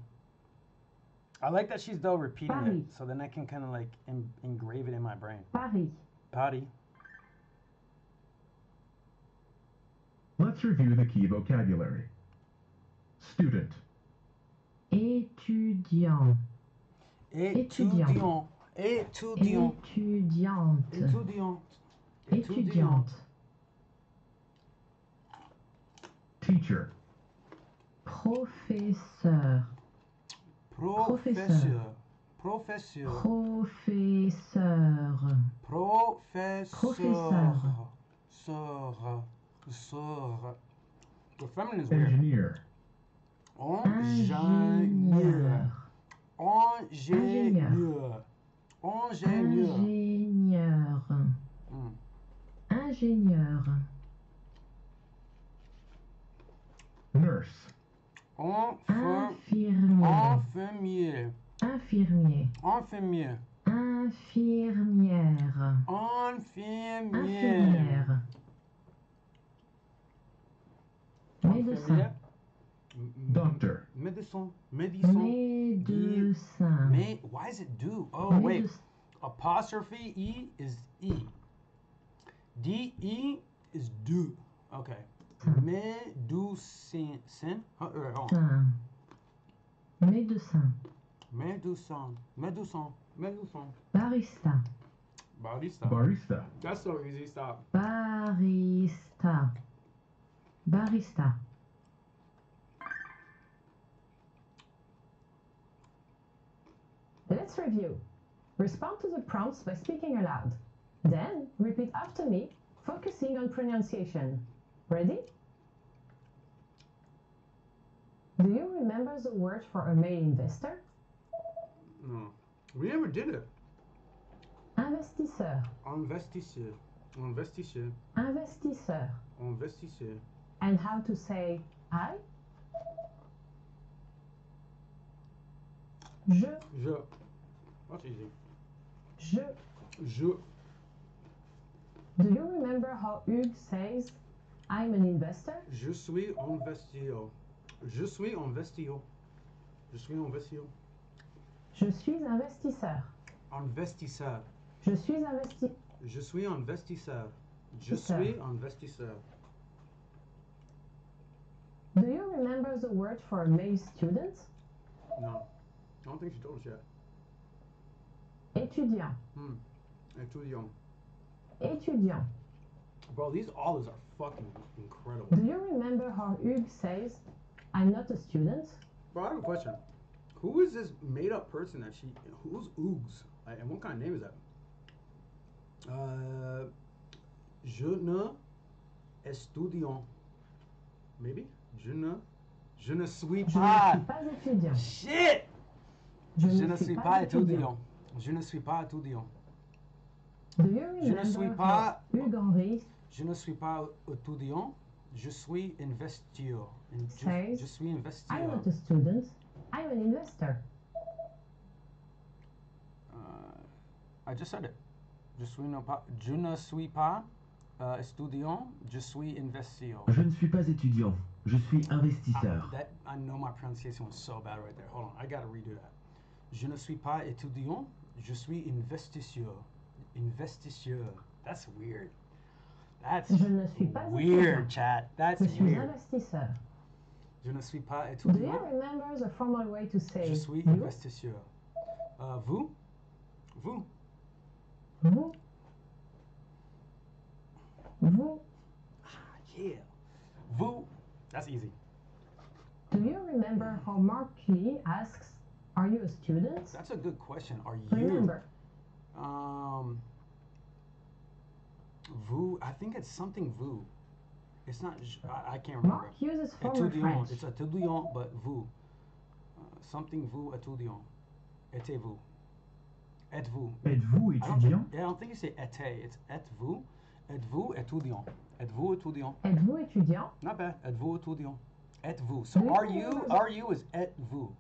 I like that she's though repeating Paris. it, so then I can kind of like engrave it in my brain. Paris. Paris. Let's review the key vocabulary. Student, Étudiant. Étudiant. Étudiant. Étudiante. Étudiant. Étudiante. teacher, Professeur. Professeur. Professeur. Professeur. Professeur. Sœur. Sœur. The feminine is weird. engineer, Ingénieur. Ingénieur. Ingénieur. Ingénieur. Ingénieur. Ingénieur. nurse, Infirmier. Infirmier. Infirmier. Infirmière. Infirmière. Infirmière. Infirmière. Médecin. doctor, Médecin. Médecin. Médecin. Why is it do? Oh, wait. Médecin. Apostrophe E is E. D-E is do. Okay. Médecin. Hold on. Médecin. Médecin. Médecin. Médecin. Barista. Barista. barista, That's so easy. Stop. Barista. Barista. Let's review. Respond to the prompts by speaking aloud. Then repeat after me, focusing on pronunciation. Ready? Do you remember the word for a male investor? No. We never did it. Investisseur. Investisseur. Investisseur. Investisseur. Investisseur. And how to say I? Je. Je. That's easy. Je. Je. Do you remember how Hugues says, I'm an investor? Je suis investisseur. Je suis investisseur. Je suis investisseur. Je suis investisseur. Investisseur. Je suis investi. Je suis investisseur. Je Investisseur. suis investisseur. Do you remember the word for male students? No. I don't think she told us yet. Étudiant. Étudiant. Étudiant. Bro, these olives are fucking incredible. Do you remember how Hugues says, I'm not a student? Bro, I have a question. Who is this made up person that she. Who's Oogs? And what kind of name is that? Je ne étudiant. Maybe? Je ne suis Je ne suis pas. pas étudiant. Shit! Je Je ne ne suis pas étudiant. Je ne suis pas étudiant. Do you Je ne suis remember pas. how Hugues Henry Je ne suis pas étudiant. Je suis investisseur. says, Je suis I'm investisseur. not a student, I'm an investor. I just said it. Je ne suis pas étudiant. Je suis investisseur. Je ne suis pas étudiant, je suis investisseur. I know my pronunciation was so bad right there. Hold on, I gotta redo that. Je ne suis pas étudiant. Je suis investisseur. Investisseur. That's weird. That's Je ne suis pas weird, étudiant. chat. That's Je suis weird. investisseur. Je ne suis pas Do you étudiant. remember the formal way to say Je suis you? investisseur. Vous? Vous? Vous? Vous? Yeah. Vous? That's easy. Do you remember how Mark Lee asks, are you a student? That's a good question. Are you? Remember, Vous? I think it's something vous. It's not. I can't remember. Mark uses formal Étudiant. French. It's étudiant, but vous. Something vous étudiant. Êtes-vous? Êtes-vous? Êtes-vous I don't étudiant? think, yeah, I don't think you say été. It's êtes-vous. Êtes-vous étudiant? Êtes-vous étudiant? Êtes-vous étudiant? Not bad. Êtes-vous étudiant? Êtes-vous. So Do are you you? remember- Are you is êtes-vous.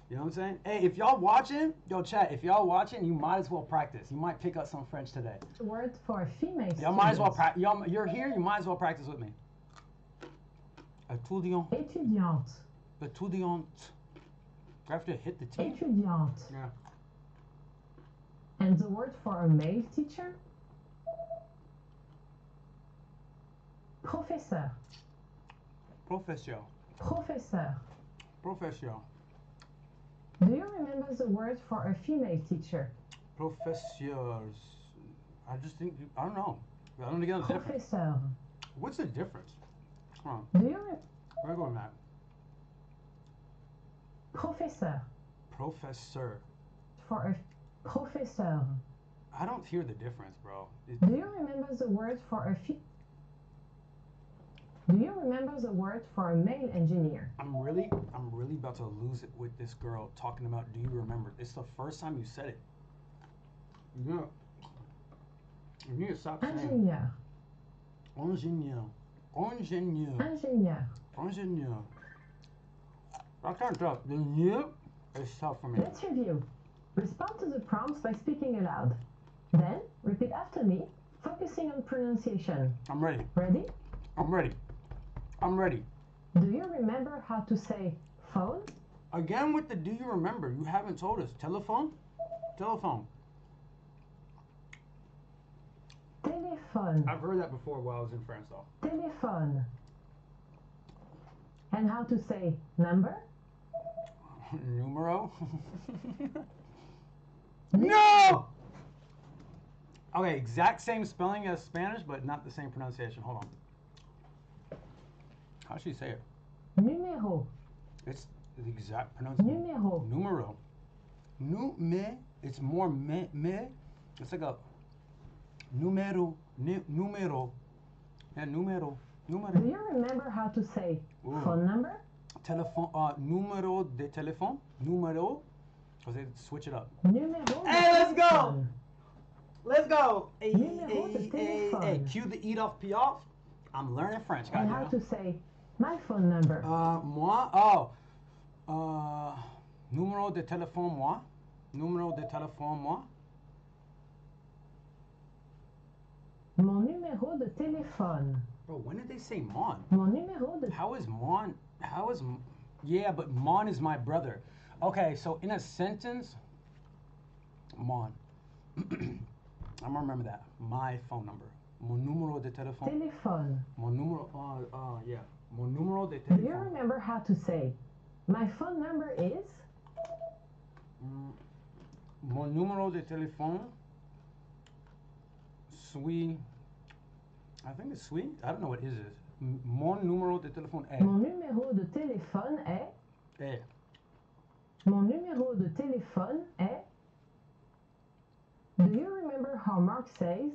You know what I'm saying? Hey, if y'all watching, yo, chat. If y'all watching, you might as well practice. You might pick up some French today. The word for a female Y'all might as well student. practice. Y'all, you're here. You might as well practice with me. Étudiant. Étudiante. Étudiante. Do I have to hit the T? Étudiante. Yeah. And the word for a male teacher? Professeur. Professeur. Professeur. Professeur. Do you remember the word for a female teacher? Professeurs. I just think I don't know. I don't get the difference. Professeur. What's the difference? Hold on. Do you Where are we going, Matt? Professeur. Professor. For a professeur. I don't hear the difference, bro. Do you remember the word for a Do you remember the word for a male engineer? I'm really about to lose it with this girl talking about. Do you remember? It's the first time you said it. You need to stop saying Ingénieur. ingénieur, ingénieur, Ingénieur. ingénieur. That's kind of tough. The new is tough for me. Let's review. Respond to the prompts by speaking aloud. Then, repeat after me, focusing on pronunciation. I'm ready. Ready? I'm ready. I'm ready. Do you remember how to say phone? Again with the do you remember? You haven't told us. Telephone? Telephone. Téléphone. I've heard that before while I was in France though. Téléphone. And how to say number? Numero? No! Okay, exact same spelling as Spanish, but not the same pronunciation. Hold on. How should you say it? Numéro. It's the exact pronunciation. Numéro. Numero. It's more me. It's like a numero. Numero. Yeah, numero. Do Numero. you remember how to say Ooh. phone number? Telephone. Numero de téléphone. Numero. Because they switch it up. Numéro de Hey, let's go! téléphone. Let's go. Hey, Numéro de téléphone. Cue the eat off, pee off. I'm learning French, And how goddamn. to say my phone number? Moi, numéro de téléphone, moi. Numéro de téléphone, moi. Mon numéro de téléphone. Bro, when did they say mon? Mon numéro de How is mon? Yeah, but mon is my brother. Okay, so in a sentence, mon. I'm gonna remember that. My phone number. Mon numéro de téléphone. téléphone. Mon numéro. Yeah. Mon numéro de Do you téléphone. remember how to say, my phone number is? Mon numéro de téléphone. Suis. I think it's sweet. I don't know what is it. Mon numéro de téléphone est. Mon numéro de téléphone est? Est. Mon numéro de téléphone est? Do you remember how Mark says,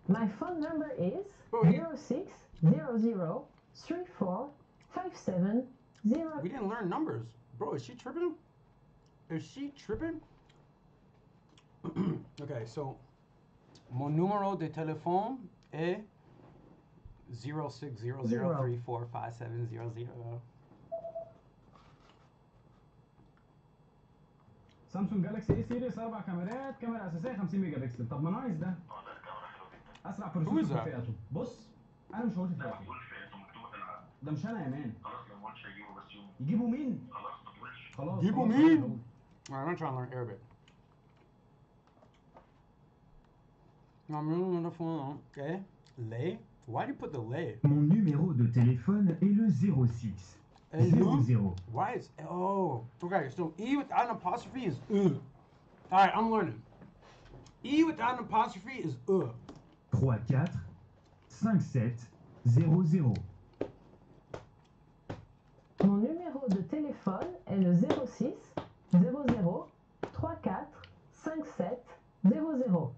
my phone number is Oh, 0600345700? We didn't learn numbers. Bro, is she tripping? Is she tripping? Okay, so mon numéro de téléphone est 0600345700. سامسونج جالاكسي اي سيريس 4 كاميرات، كاميرا اساسيه 50 ميجا بكسل. طب ما نايس ده. اسرع بروسيسور في فئته. بص انا مش هقول في فئته. ده مش انا يا مان. خلاص لو ما قلتش هيجيبه بس يوم. يجيبوا مين؟ خلاص ما تقولش. خلاص. يجيبوا مين؟ I'm not trying to learn Arabic. I'm really on the phone. Okay. Lay? Why do you put the lay? Mon numéro de téléphone est le 06 00 Why is okay, so E without an apostrophe is Alright, I'm learning. E without an apostrophe is 34 57 00. Mon numéro de téléphone est le 06 00 34 57 00.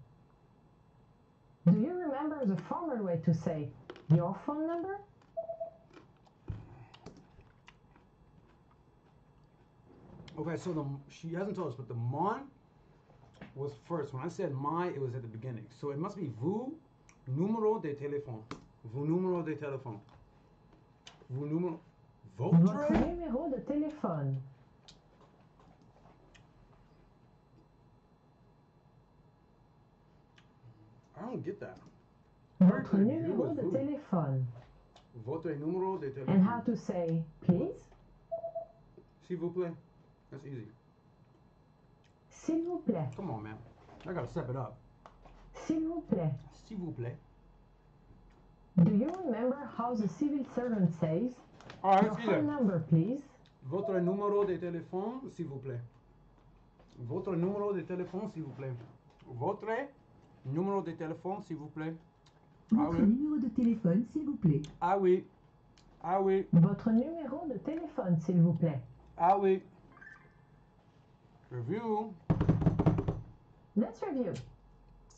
Do you remember the formal way to say your phone number? Okay, so she hasn't told us, but the mon was first. When I said my, it was at the beginning. So it must be vous numéro de téléphone. Vous numéro de téléphone. Vous numéro. Votre Votre? numéro de téléphone. I don't get that. Votre Very numéro good, de good. téléphone. Votre numéro de téléphone. And how to say please? S'il vous plaît. That's easy. S'il vous plaît. Come on, man. I gotta step it up. S'il vous plaît. S'il vous plaît. Do you remember how the civil servant says, Alright, your let's see phone that. number please? Votre numéro de téléphone, s'il vous plaît. Votre numéro de téléphone, s'il vous plaît. Votre numéro de téléphone, s'il vous plaît. Ah Votre oui. numéro de téléphone, s'il vous plaît. Ah oui. Ah oui. Votre numéro de téléphone, s'il vous plaît. Ah oui. Review. Let's review.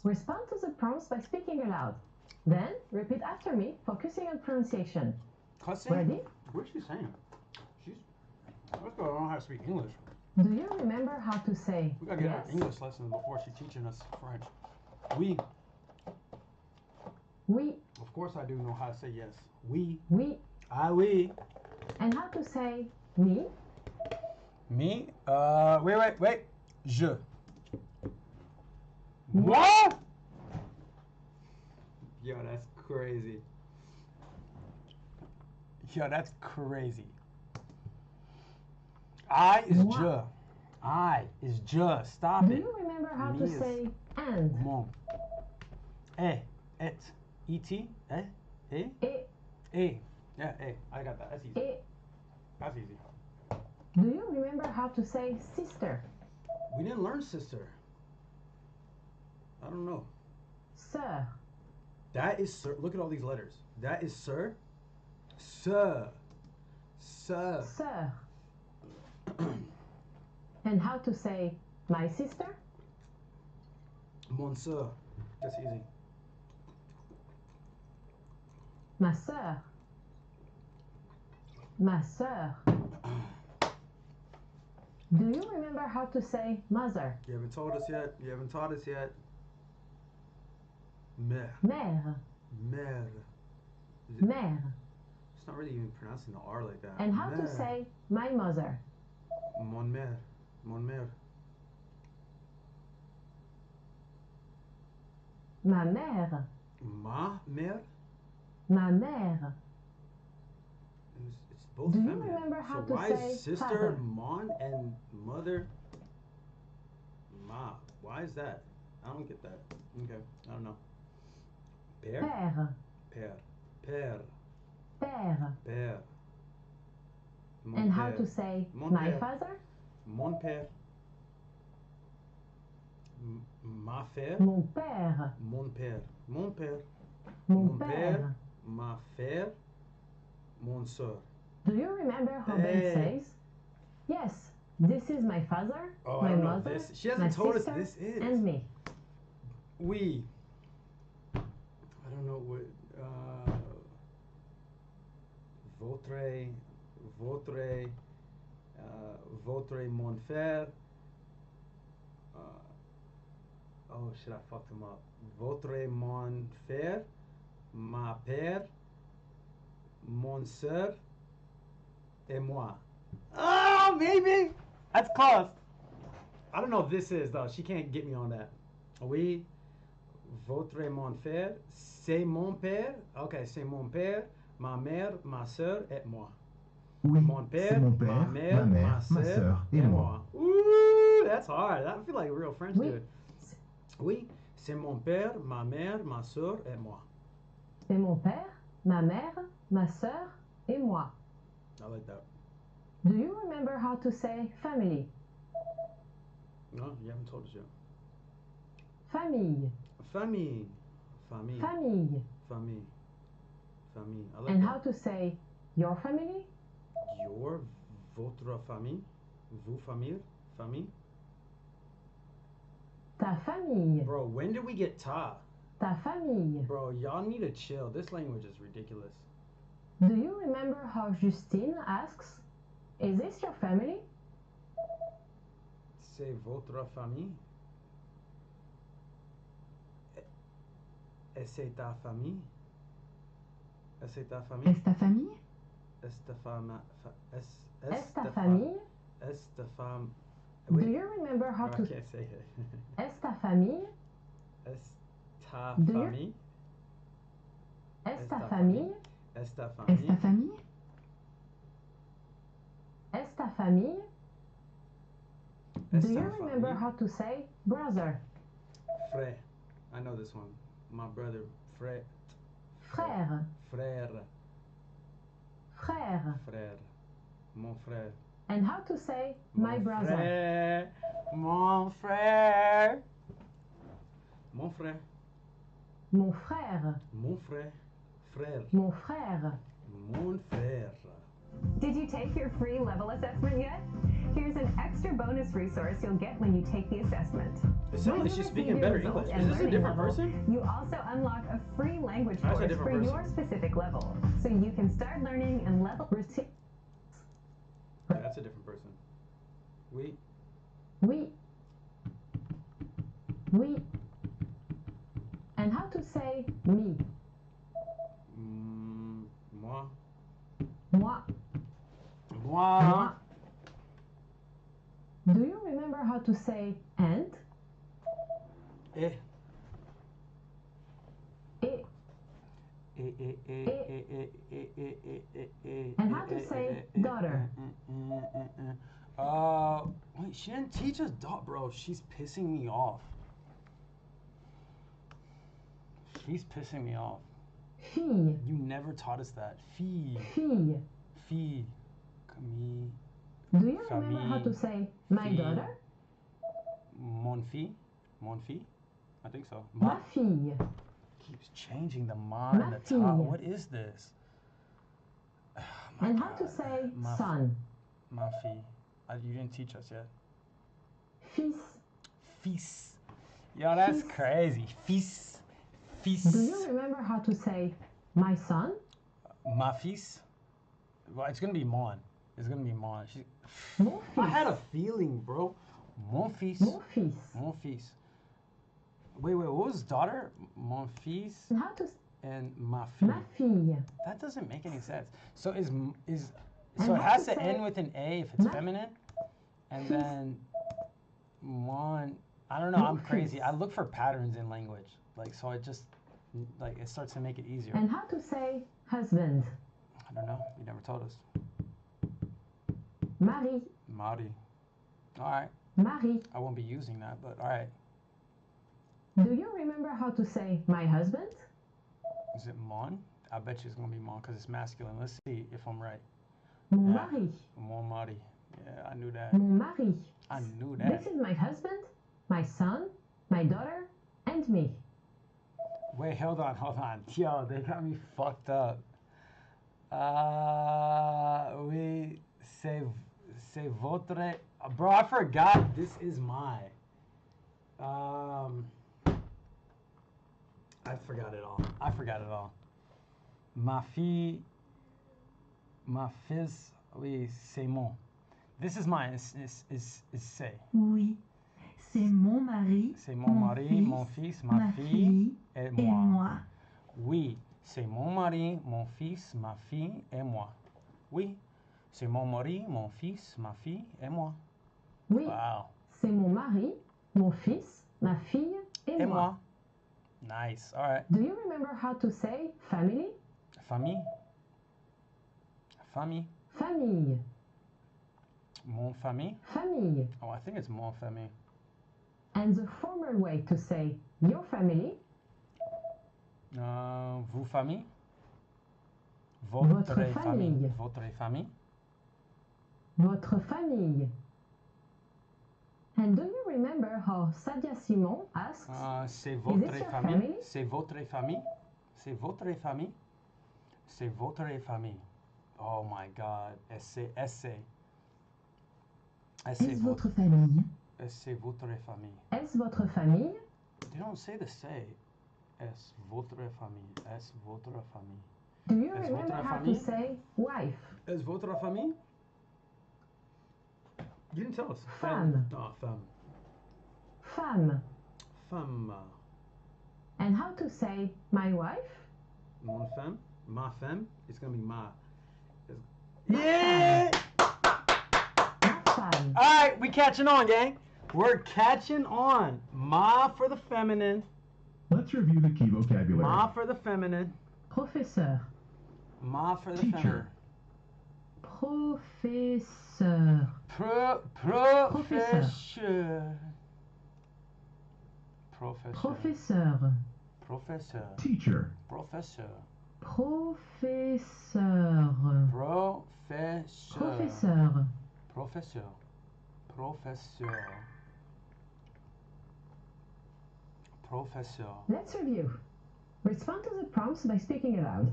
Respond to the prompts by speaking aloud. Then, repeat after me, focusing on pronunciation. Cussing? Ready? What's she saying? Let's go. I don't know how to speak English. Do you remember how to say We gotta get yes? her English lessons before she's teaching us French. Oui. Oui, Of course I do know how to say yes. Oui. oui. Ah oui. And how to say me? Me? Wait. Je. What? Yo, that's crazy. Yo, that's crazy. I is Moi. je. I is je. Stop Do it. you remember how Me to is say and? Mon. Et. Et. Et, Yeah, I got that. That's easy. et. That's easy. Do you remember how to say sister? We didn't learn sister. I don't know. Sir. That is sir. Look at all these letters. That is sir. Sir. Sir. Sir. And how to say my sister? Mon sir. That's easy. Ma sœur. Ma sœur. Do you remember how to say mother? You haven't told us yet. You haven't taught us yet. Mère. Mère. Mère. Is it- Mère. It's not really even pronouncing the R like that. And how to Mère. say my mother? Mon mère. Mon mère. Ma mère. Ma mère. Ma mère. It's both Do you feminine. remember how so to why say is sister father? mon and mother ma? Why is that? I don't get that. Okay, I don't know. Père. Père. Père. Père. père. Père. Mon And how père. to say Mon my père. father? Mon père. Ma fère. Mon père. Mon père. Mon père. Mon Mon père. père. Ma fère. Mon soeur. Do you remember how Ben Hey. says? Yes, this is my father, Oh, I my don't know mother, this. She my hasn't told us sister, this is. and me. Oui. I don't know what. Votre mon frère. Oh shit, I fucked him up. Votre mon frère, ma père, mon soeur, et moi. Oh, maybe. That's close. I don't know if this is though. She can't get me on that. Oui. Votre mon frère, c'est mon père. Okay, c'est mon père, ma mère, ma soeur, et moi. Oui, Mon c'est père, mon ma père, mère, ma sœur et moi. Ooh, that's hard. I feel like a real French Oui. dude. Oui, c'est mon père, ma mère, ma soeur, et moi. C'est mon père, ma mère, ma sœur, et moi. I like that. Do you remember how to say family? No, you haven't told us yet. Famille. Famille. Famille. Famille. Famille. Famille. I like And that. how to say your family? Your, votre famille. Vous famille. Famille. Ta famille. Bro, when did we get ta? Ta famille. Bro, y'all need to chill. This language is ridiculous. Do you remember how Justine asks, is this your family? C'est votre famille. Et c'est ta famille. Et c'est ta famille. Est-ce ta famille? Est ta femme. Est ta famille? Est ta femme. Do Wait, you remember how no, I to... can't say it. Est ta famille? Est ta Do you- famille. Est ta famille? Est ta Est-ce famille. ta famille? Est ta famille? Est Do you ta remember famille. how to say brother? Frère. I know this one. My brother. Frère. Frère. Frère. Frère. Frère. Mon frère. And how to say my Mon brother? frère. Mon frère. Mon frère. Mon frère. Mon frère. Frère. Mon frère. Mon frère. Did you take your free level assessment yet? Here's an extra bonus resource you'll get when you take the assessment. It sounds like she's speaking better English. Is this a different person? You also unlock a free language That's a course different for person. your specific level, so you can start learning and level. Yeah, that's a different person. Oui. Oui. Oui. And how to say me? Moi. Moi. Moi. Do you remember how to say and? Eh. Et. And how to say daughter? Wait, she didn't teach us daughter, bro. She's pissing me off. She's pissing me off. Fille. You never taught us that. Fille. Fille. Fille. Camille. Do you remember how to say my Fille. daughter? Mon fille. Mon fille. I think so. Ma fille. Keeps changing the ma Ma and the ta. fille. What is this? Oh my And how to God. say Ma son? Ma fille. You didn't teach us yet. Fils. Fils. Yo, that's Fils. crazy. Fils. Fils. Do you remember how to say my son? Ma fils? Well, it's gonna be mon. It's gonna be mon. Mon I fils. had a feeling, bro. Mon fils. Mon fils. Mon fils. Wait, what was his daughter? Mon fils And how to and ma fille. ma fille? That doesn't make any sense. So is And so it how has to to say end with an A if it's ma- feminine, and fils. then mon. I don't know. Mon I'm crazy. fils. I look for patterns in language, like so. It just like it starts to make it easier. And how to say husband? I don't know. You never told us. Mari. Mari. All right. Mari. I won't be using that, but all right. Do you remember how to say my husband? Is it mon? I bet you it's gonna be mon because it's masculine. Let's see if I'm right. Mon Yeah. mari. Mon mari. Yeah, I knew that. Mon mari. I knew that. This is my husband, my son, my daughter, and me. Wait, hold on. Yo, they got me fucked up. Oui, c'est votre. Bro, I forgot. This is my. I forgot it all. Ma fille, ma fils. Oui, c'est mon. This is mine. Is c'est. Oui, c'est mon mari, C'est mon mari, mon fils, ma fille et et moi. moi. Oui, c'est mon mari, mon fils, ma fille et moi. Oui, c'est mon mari, mon fils, ma fille et moi. Oui, Wow. c'est mon mari, mon fils, ma fille et Et moi. moi. Nice. All right. Do you remember how to say family? Famille. Famille. Famille. Mon famille. Famille. Oh, I think it's mon famille. And the formal way to say your family, Vous famille. Votre famille. Votre famille. votre famille. And do you remember how Sadia Simon asks, C'est Is votre this your famille. family? C'est votre famille. C'est votre famille. C'est votre famille. Oh my God. C'est Est-ce votre famille? C'est votre famille. est-ce votre famille? They don't say the say. Es votre famille. Es votre famille. Do you Est-ce remember votre how famille? to say wife? Es votre famille? You didn't tell us. Femme. Oh, femme. Femme. Femme. And how to say my wife? Mon femme. Ma femme. It's gonna be ma. Ma Yeah! Ma femme. Alright, we catching on, gang. We're catching on. Ma for the feminine. Let's review the key vocabulary. Ma for the feminine. Professeur. Ma for the Teacher. feminine. Professeur. Professeur. Professeur. Professeur. Professeur. Teacher. Professeur. Professeur. Professeur. Professeur. Professeur. Professeur. Professeur. Let's review. Respond to the prompts by speaking aloud.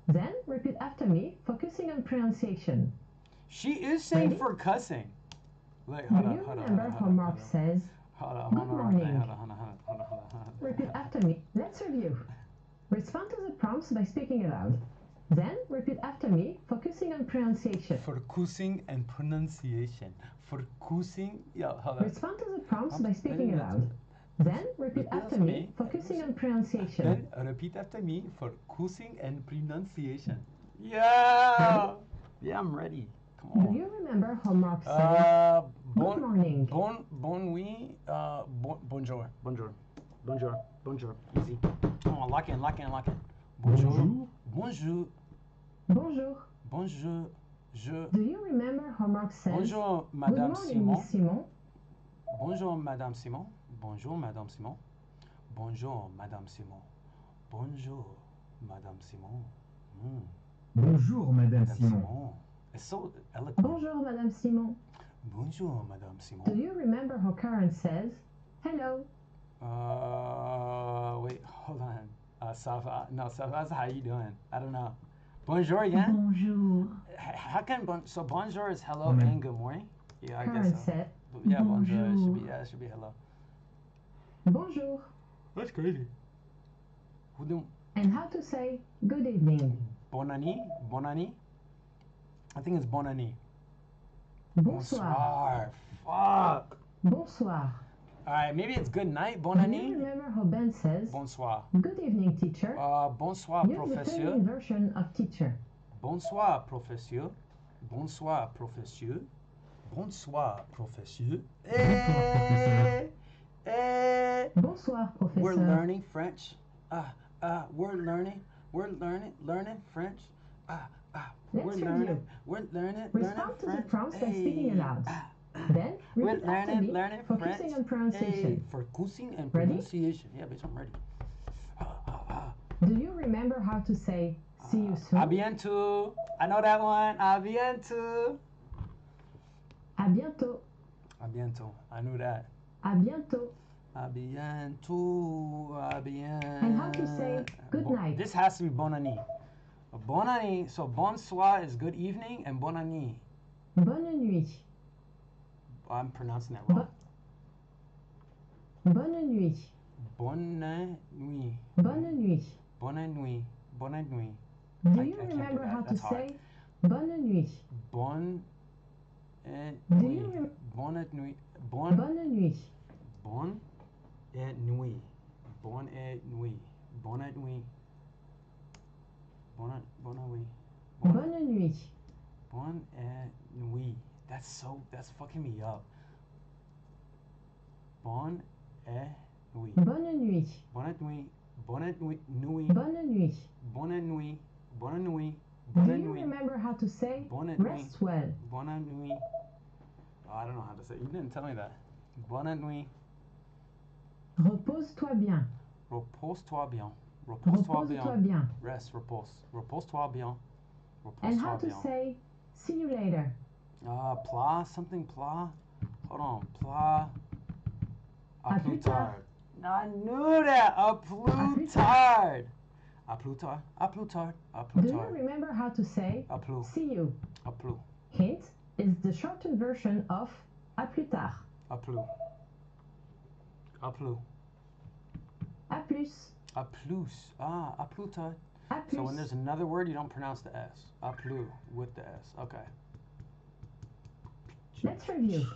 Then repeat after me, focusing on pronunciation. She is saying Ready? for cussing. Like, Do hold on, you hold on, remember hold how on, Mark hold on. says, Hold on, Good hold on, morning. hold on, hold on, hold on, hold on. repeat after me. Let's review. Respond to the prompts by speaking aloud. Then repeat after me, focusing on pronunciation. For cussing and pronunciation. For cussing, yeah, hold on. Respond to the prompts by Ready? speaking aloud. Then repeat Repeat after after me, me. focusing on pronunciation. Then repeat after me for cussing and pronunciation. Yeah! Yeah, I'm ready. Come Do on. you remember how Mark says, Good morning. Bon nuit, bonjour. Bonjour. Easy. Come on, lock in. Bonjour. Bonjour. Bonjour. Je. Do you remember how Mark says, Bonjour, Good Madame morning, Simon. Miss Simon? Bonjour, Madame Simon. Bonjour, Madame Simon. Bonjour, Madame Simon. Bonjour, Madame Simon. Bonjour, Madame Madame Simon. Simon. It's so eloquent. Bonjour, Madame Simon. Bonjour, Madame Do Simon. you remember how Karen says, Hello? Wait, hold on. Sava. No, Sava's how you doing? I don't know. Bonjour again? Bonjour. How can so bonjour is hello Amen. and good morning? Yeah, I Karen guess so. said, Yeah, bonjour. Bonjour. It should be hello. Bonjour. That's crazy. Who do And how to say good evening? Bonani? I think it's bonani. Bonsoir. Fuck. Bonsoir. Alright, maybe it's good night. Do you Bonani. remember how Ben says, Bonsoir. Good evening, teacher? Bonsoir, Use the professeur. feminine version of teacher. Bonsoir, professeur. Bonsoir, professeur. Bonsoir, professeur. professeur. Eh. Bonsoir, professeur. We're learning French. We're learning French. Let's review. We're learning Respond to the French. prompts by speaking aloud. Then We're repeat after me, learning focusing French. on pronunciation. Hey, for cussing and Ready? pronunciation. Yeah, bitch, I'm ready. Do you remember how to say See you A soon. bientôt. I know that one. A bientôt. À bientôt. A bientôt. I knew that. À bientôt. A bientôt. A bientôt. And how to say good night. This has to be bonne nuit. Bonne nuit. So bonsoir is good evening, and bonne nuit. Bonne nuit. I'm pronouncing that wrong. Bonne nuit. Bonne nuit. Bonne nuit. Bonne nuit. Bonne nuit. Do I you can't do remember that. how to That's hard. say bonne nuit? Bonne Do nuit. you rem- Bonne nuit. Bonne Bonne nuit. Bonne nuit. Bonne nuit. Bonne nuit. Bonne nuit. Bonne nuit. Bonne nuit. That's fucking me up. Bonne nuit. Bonne nuit. Bonne nuit. Bonne nuit. Nuit. Bonne nuit. Bonne nuit. Bonne nuit. Do Bonne you nuit. remember how to say Bonne nuit. rest well? Bonne nuit. Oh, I don't know how to say it. You didn't tell me that. Bonne nuit. Repose-toi bien. Repose-toi bien. Repose-toi bien. Repose-toi bien. Rest, repose. Repose-toi bien. And how Repose-toi to bien. say see you later? Plat, something plat. Hold on, plat. À plus tard. I knew that. A plus tard. A plus tard. A plus tard. A plus Do you tard. remember how to say A plus. see you? A plus. Hint is the shortened version of à plus tard. A plus. A plus. À plus. A plus. A plus tard. À plus. So when there's another word, you don't pronounce the S. A plus with the S. Okay. Let's review.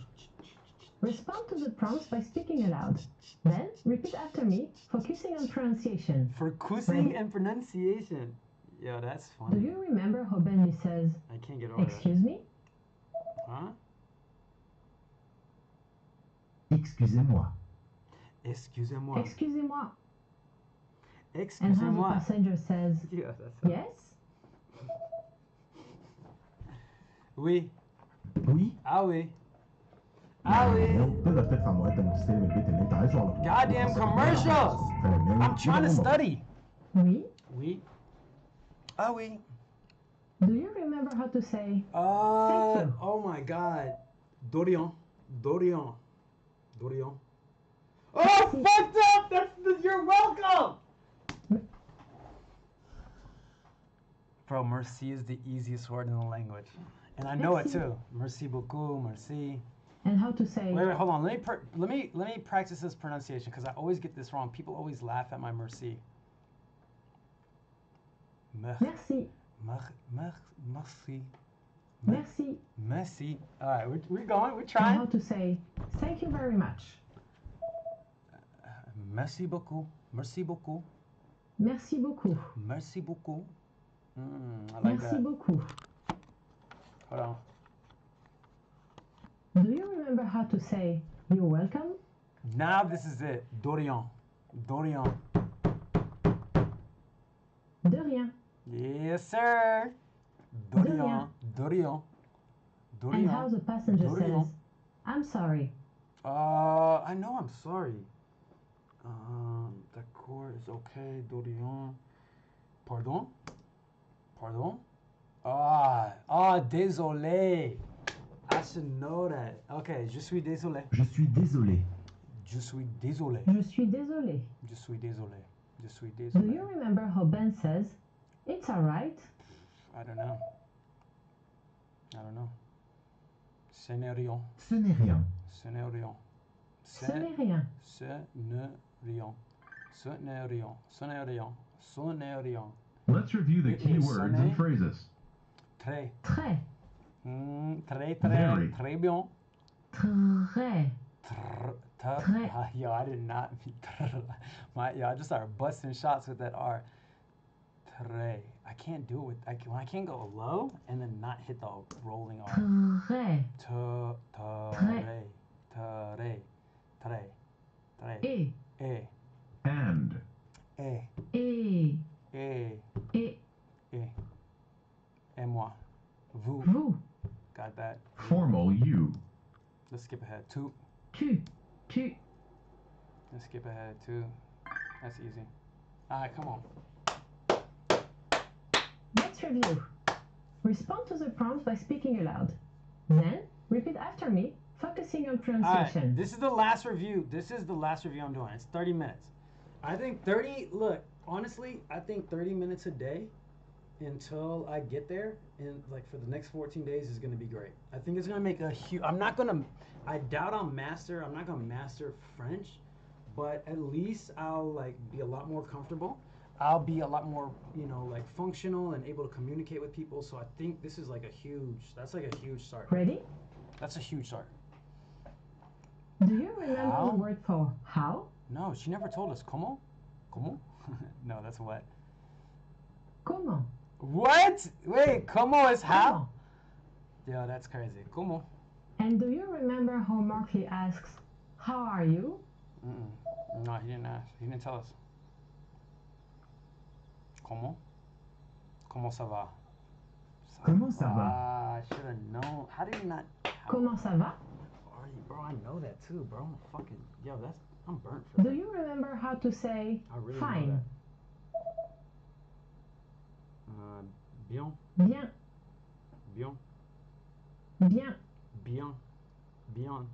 Respond to the prompts by speaking aloud. Then repeat after me, focusing on pronunciation. For cussing Ready? and pronunciation. Yeah, that's Do funny. you remember how Benny says, I can't get over that. excuse me? Huh? Excusez-moi. Excusez-moi. Excusez-moi. And how the Excusez-moi. passenger says, Yeah, that's yes? Oui. Oui. Ah oui. Ah oui. تقدر تدفع مقدم وتستلم البيت اللي انت عايزه على طول. Goddamn commercials. I'm trying to study. Oui. Oui. Ah oui. Do you remember how to say, Uh, Thank you. oh my god. Dorian. Dorian. Dorian. Oh, fucked up! You're welcome! Bro, merci is the easiest word in the language. And I know it Merci. too. Merci beaucoup, merci. and how to say, Wait, hold on. Let me practice this pronunciation because I always get this wrong. People always laugh at my merci. merci, Merci. merci, Merci. All right, we're going. We're and how trying. to say, thank you very much. Merci beaucoup. Merci beaucoup. Merci beaucoup. Merci beaucoup. I like Merci that. beaucoup. Hold on. Do you remember how to say, you're welcome? Now this is it. Dorian. Dorian. De rien. Yes, sir. Dorian. Dorian. And how Dorian. the passenger Dorian. says, I'm sorry. I know I'm sorry. D'accord is okay. Dorian. Pardon? Pardon? Désolé. I should know that. Okay, je suis désolé. Je suis désolé. Je suis désolé. Je suis désolé. Je suis désolé. Je suis Do désolé. you remember how Ben says, it's alright? I don't know. I don't know. Ce n'est rien. Ce n'est rien. Ce n'est rien. Ce n'est rien. Ce n'est rien. Ce n'est rien. Ce n'est rien. Ce n'est rien. Let's review the It key is words sonné. and phrases. Très. Très. Très, Very. très bien. Très. Très. Yo, I did not mean I just started busting shots with that R. Très. I can't do it with, when I can't go low and then not hit the rolling R. Très. Très. Très. Très. Très. Et. Eh. And. Eh. Et. Eh. Et. Eh. Et moi. Vous. Vous. Got that. Formal you. Let's skip ahead. Tu. Tu. Tu. Let's skip ahead. Tu. That's easy. Alright, come on. Let's review. Respond to the prompts by speaking aloud. Then, repeat after me, focusing on All right, pronunciation. this is the last review. This is the last review I'm doing. It's 30 minutes. I think 30, look, honestly, I think 30 minutes a day until I get there and like for the next 14 days is going to be great. I think it's going to make a huge, I doubt I'm not going to master French, but at least I'll like be a lot more comfortable. I'll be a lot more, you know, like functional and able to communicate with people. So I think this is like that's like a huge start. Ready? That's a huge start. Do you remember How? the word for how? No, she never told us. ¿Cómo? ¿Cómo? No, that's what. Comment? What? Wait, ¿cómo is how? Comment? Yo, that's crazy. ¿Cómo? And do you remember how Murphy asks, how are you? No, he didn't ask. He didn't tell us. ¿Cómo? ¿Cómo ça va? Comment ça va? Ah, I should have known. How did you not? Comment ça va? Are you, bro? I know that too, bro. I'm burnt for Do that. you remember how to say I really fine? know that. Bien, Bien, bien, bien. bien, bien.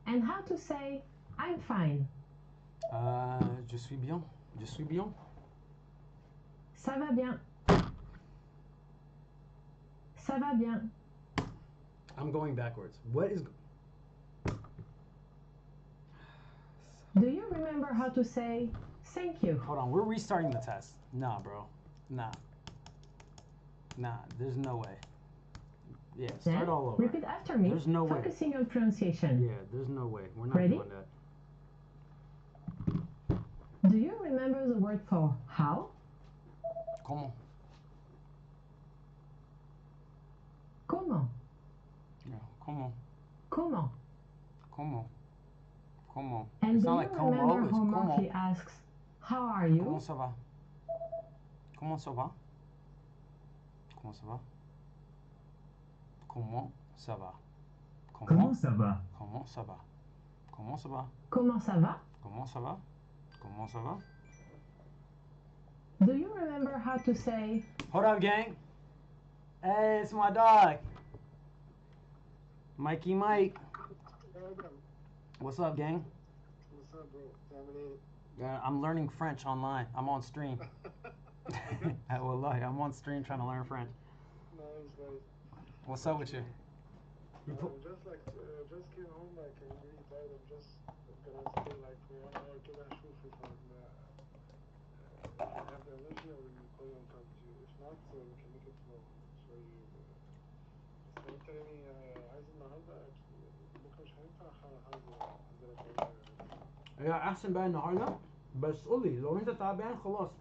And how to say I'm fine? Je suis bien. Je suis bien. Ça va bien. Ça va bien. I'm going backwards. What is? Do you remember how to say thank you? Hold on, we're restarting the test. Nah, bro. Nah, there's no way. Yeah, start Then all over. repeat after me, There's no way. focusing on pronunciation. Yeah, there's no way. We're not Ready? doing that. Do you remember the word for how? ¿Cómo? Comment? Yeah, ¿cómo? Comment? ¿Cómo? ¿Cómo? And It's do not you like como, remember it's how como. Murphy asks, how are you? ¿Cómo ça va? ¿Cómo ça va? ¿Cómo ça va? ¿Cómo ça va? Comment ça va? Comment ça va? Comment ça va? Comment ça va? Comment ça va? Comment ça va? Do you remember how to say Hold up, gang. Hey, it's my dog. Mikey Mike. What's up, gang? What's up, bro? Family. Yeah, I'm learning French online. I'm on stream. Wallahi, I'm on stream trying to learn French. Nice. What's up with you? Just came home, like, I'm really tired. I'm just gonna stay like for 1 hour كده اشوف if I have the energy or we call you and talk to you. If not, we can make it tomorrow. So بس لو انت يعني عايز النهارده بكره مش هينفع هنزل يا احسن بقى النهارده بس قول لي لو انت تعبان خلاص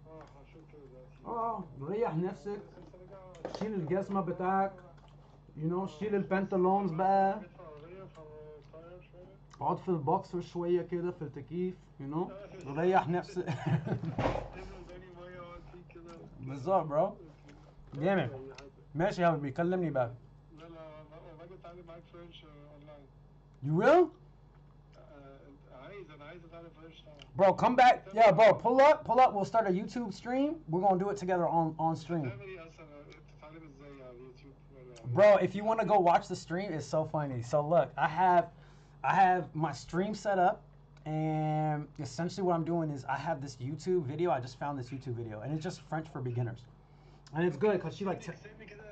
هشوف كده دلوقتي. ريح نفسك شيل الجزمه بتاعك شيل البنطلونز بقى اقعد في البوكسر شويه كده في التكييف ريح نفسك بالظبط برو جامد ماشي يا حبيبي كلمني بقى لا باجي اتعلم معاك فرنش اونلاين. You will? انا عايز اتعلم فرنش طبعا. Bro, come back. Yeah, bro, pull up. We'll start a YouTube stream. We're going to do it together on stream. بتعمل ايه اصلا؟ بتتعلم ازاي على اليوتيوب ولا؟ Bro, if you want to go watch the stream, it's so funny. So look, I have my stream set up, and essentially what I'm doing is I have this YouTube video. I just found this YouTube video, and it's just French for beginners, and it's good because she like. سيبني كده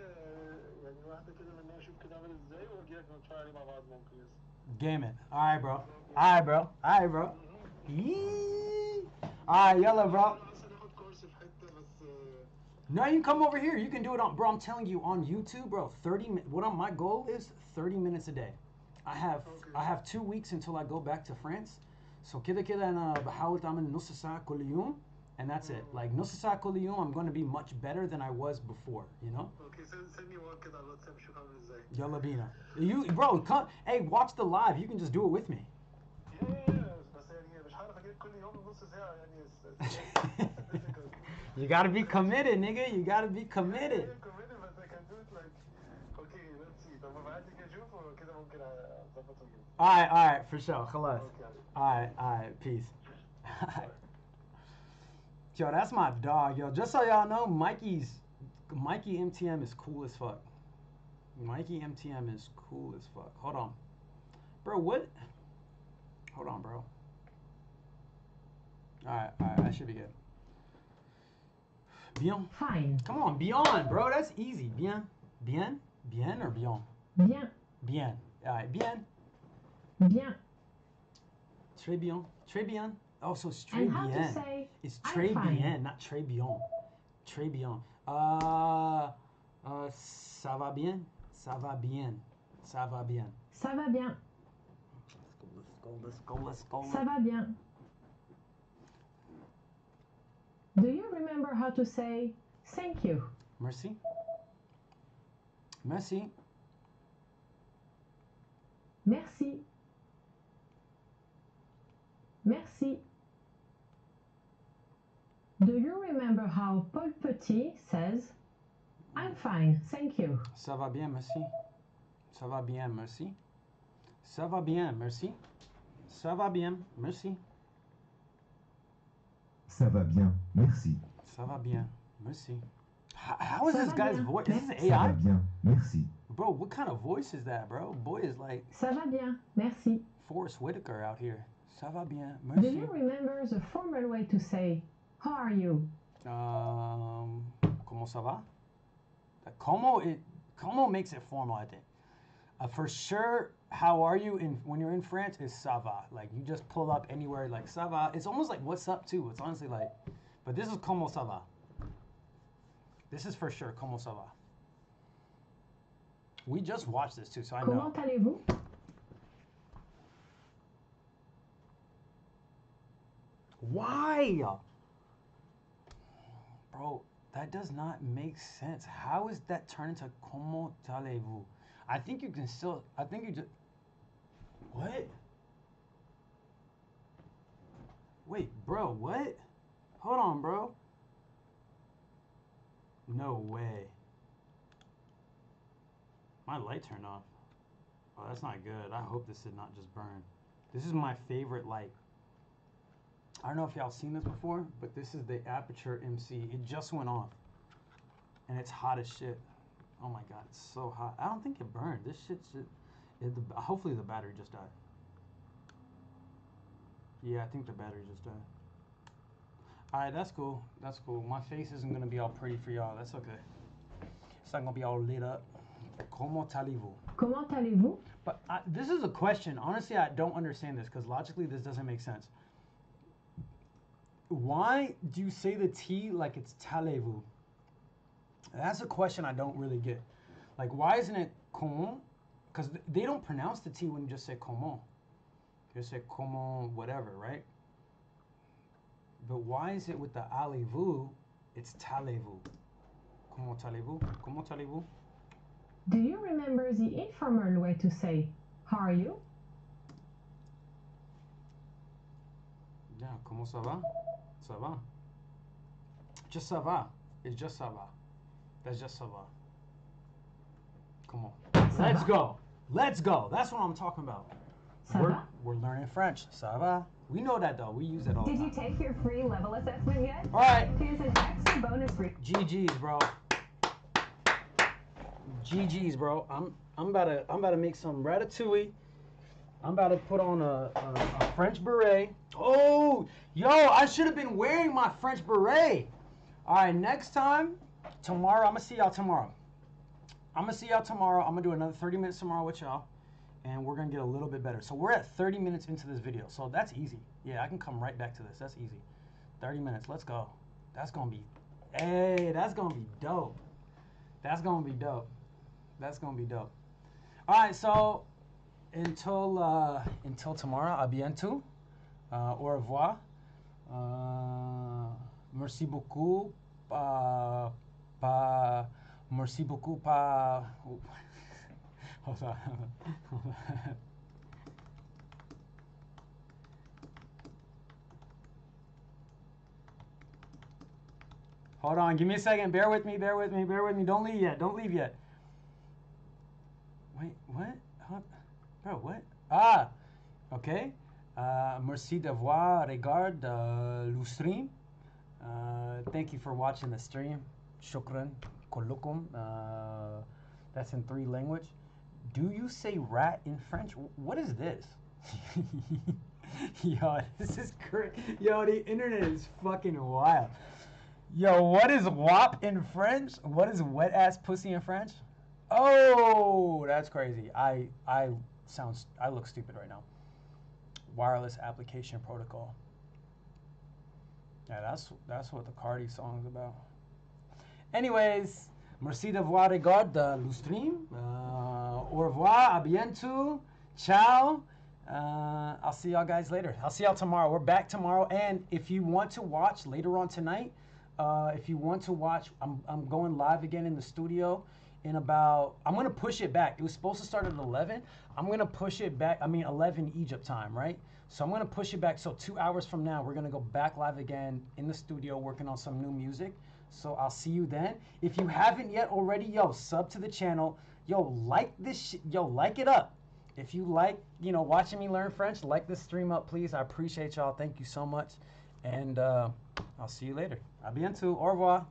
يعني واحده كده منها اشوف كده عامل ازاي واجي لك نتفرج عليه مع بعض ممكن يس. Game it. All right, bro. Yee. All right, yalla, bro. اصلا ناخد كورس في حته بس. No, you can come over here. You can do it on, bro. I'm telling you, on YouTube, bro. 30 minutes. My goal is 30 minutes a day. I have 2 weeks until I go back to France. So كده أنا بحاول أعمل نص ساعة كل يوم, and that's it. Like نص ساعة كل يوم, I'm going to be much better than I was before. Okay, send me one كده على الواتساب شوف عامل ازاي. Yalla bina. Bro, come. Hey, watch the live. You can just do it with me. بس يعني مش هعرف اجيب كل يوم نص ساعه يعني. You gotta be committed, nigga. You gotta be committed. committed but I can do it like. Okay, let's see. طب ابعت لي كده اشوف وكده ممكن اظبط واجيب. All right, for sure. خلاص. Okay. All right, peace. Yo, that's my dog. Yo, just so y'all know, Mikey MTM is cool as fuck. Mikey MTM is cool as fuck. Hold on. Bro, what? Hold on, bro. Alright, that should be good. Bien. Fine. Come on, bien, bro. That's easy. Bien. Bien? Bien or bien? Bien. Bien. Alright, bien. Bien. Très bien. Très bien. Oh, so it's très And how bien. to say It's I'm très fine. bien, not très bien. Très bien. Ça va bien. Ça va bien. Ça va bien. Ça va bien. Let's go. Ça va bien. Do you remember how to say thank you? Merci. Merci. Merci. Merci. Do you remember how Paul Petit says, I'm fine, thank you? Ça va bien, merci. Ça va bien, merci. Ça va bien, merci. Ça va bien, merci. Ça va bien, merci. Ça va bien, merci. How is Ça this va guy's bien. voice? Is this Ça va AI? bien, merci. Bro, what kind of voice is that, bro? Boy is like Ça va bien, merci. Forrest Whitaker out here. Ça va bien, Do merci. you remember the formal way to say, how are you? Comment ça va? Como makes it formal, I think. For sure, how are you when you're in France is ça va. Like you just pull up anywhere like ça va. It's almost like what's up too. It's honestly like, but this is como ça va. This is for sure como ça va. We just watched this too, so I know. Comment allez-vous? Why? Bro, that does not make sense. How is that turned into como allez-vous? I think you can still, I think you just, what? Wait, bro, what? Hold on, bro. No way. My light turned off. Oh, that's not good. I hope this did not just burn. This is my favorite light. I don't know if y'all seen this before, but this is the Aperture MC. It just went off. And it's hot as shit. Oh my god, it's so hot. I don't think it burned. This shit should... hopefully the battery just died. Yeah, I think the battery just died. Alright, that's cool. That's cool. My face isn't going to be all pretty for y'all. That's okay. It's not going to be all lit up. Comment allez-vous? Comment allez-vous? But this is a question. Honestly, I don't understand this because logically this doesn't make sense. Why do you say the T like it's talez-vous? That's a question I don't really get. Like, why isn't it comment? Because they don't pronounce the T when you just say comment. You just say comment whatever, right? But why is it with the allez-vous, it's talez-vous? Comment allez-vous? Comment allez-vous? Do you remember the informal way to say, how are you? Yeah, comment ça va? Ça va. Just ça va. It's just ça va. That's just ça va. Come on. Ça Let's va? go. Let's go. That's what I'm talking about. Ça va? We're learning French. Ça va. We know that though. We use it all the Did you time. take your free level assessment yet? All right. Here's an extra bonus GG's, bro. GG's, bro. I'm about to make some ratatouille. I'm about to put on a French beret. Oh, yo, I should have been wearing my French beret. All right, next time, tomorrow, I'm going to see y'all tomorrow. I'm going to do another 30 minutes tomorrow with y'all, and we're going to get a little bit better. So we're at 30 minutes into this video, so that's easy. Yeah, I can come right back to this. That's easy. 30 minutes. Let's go. That's going to be, hey, that's going to be dope. That's going to be dope. That's going to be dope. All right, so until tomorrow, à bientôt. Au revoir. Merci beaucoup. Merci beaucoup. Hold on. Hold on, give me a second. Bear with me. Don't leave yet. Wait, what? Huh? Bro, what? Ah, okay. Merci d'avoir regardé le stream. Thank you for watching the stream. Shukran. Kulukum. That's in 3 language. Do you say rat in French? What is this? Yo, this is great. Yo, the internet is fucking wild. Yo, what is wop in French? What is wet ass pussy in French? Oh, that's crazy. I look stupid right now. Wireless application protocol. Yeah, that's what the Cardi song's about. Anyways, merci d'avoir regardé le stream. Au revoir, à bientôt. Ciao. I'll see y'all guys later. I'll see y'all tomorrow. We're back tomorrow. And if you want to watch later on tonight, if you want to watch, I'm going live again in the studio in about, I'm going to push it back. It was supposed to start at 11. I'm going to push it back. 11 Egypt time, right? So I'm going to push it back. So 2 hours from now, we're going to go back live again in the studio working on some new music. So I'll see you then. If you haven't yet already, yo, sub to the channel. Yo, like this yo, like it up. If you like, watching me learn French, like this stream up, please. I appreciate y'all. Thank you so much. And I'll see you later. À bientôt. Au revoir.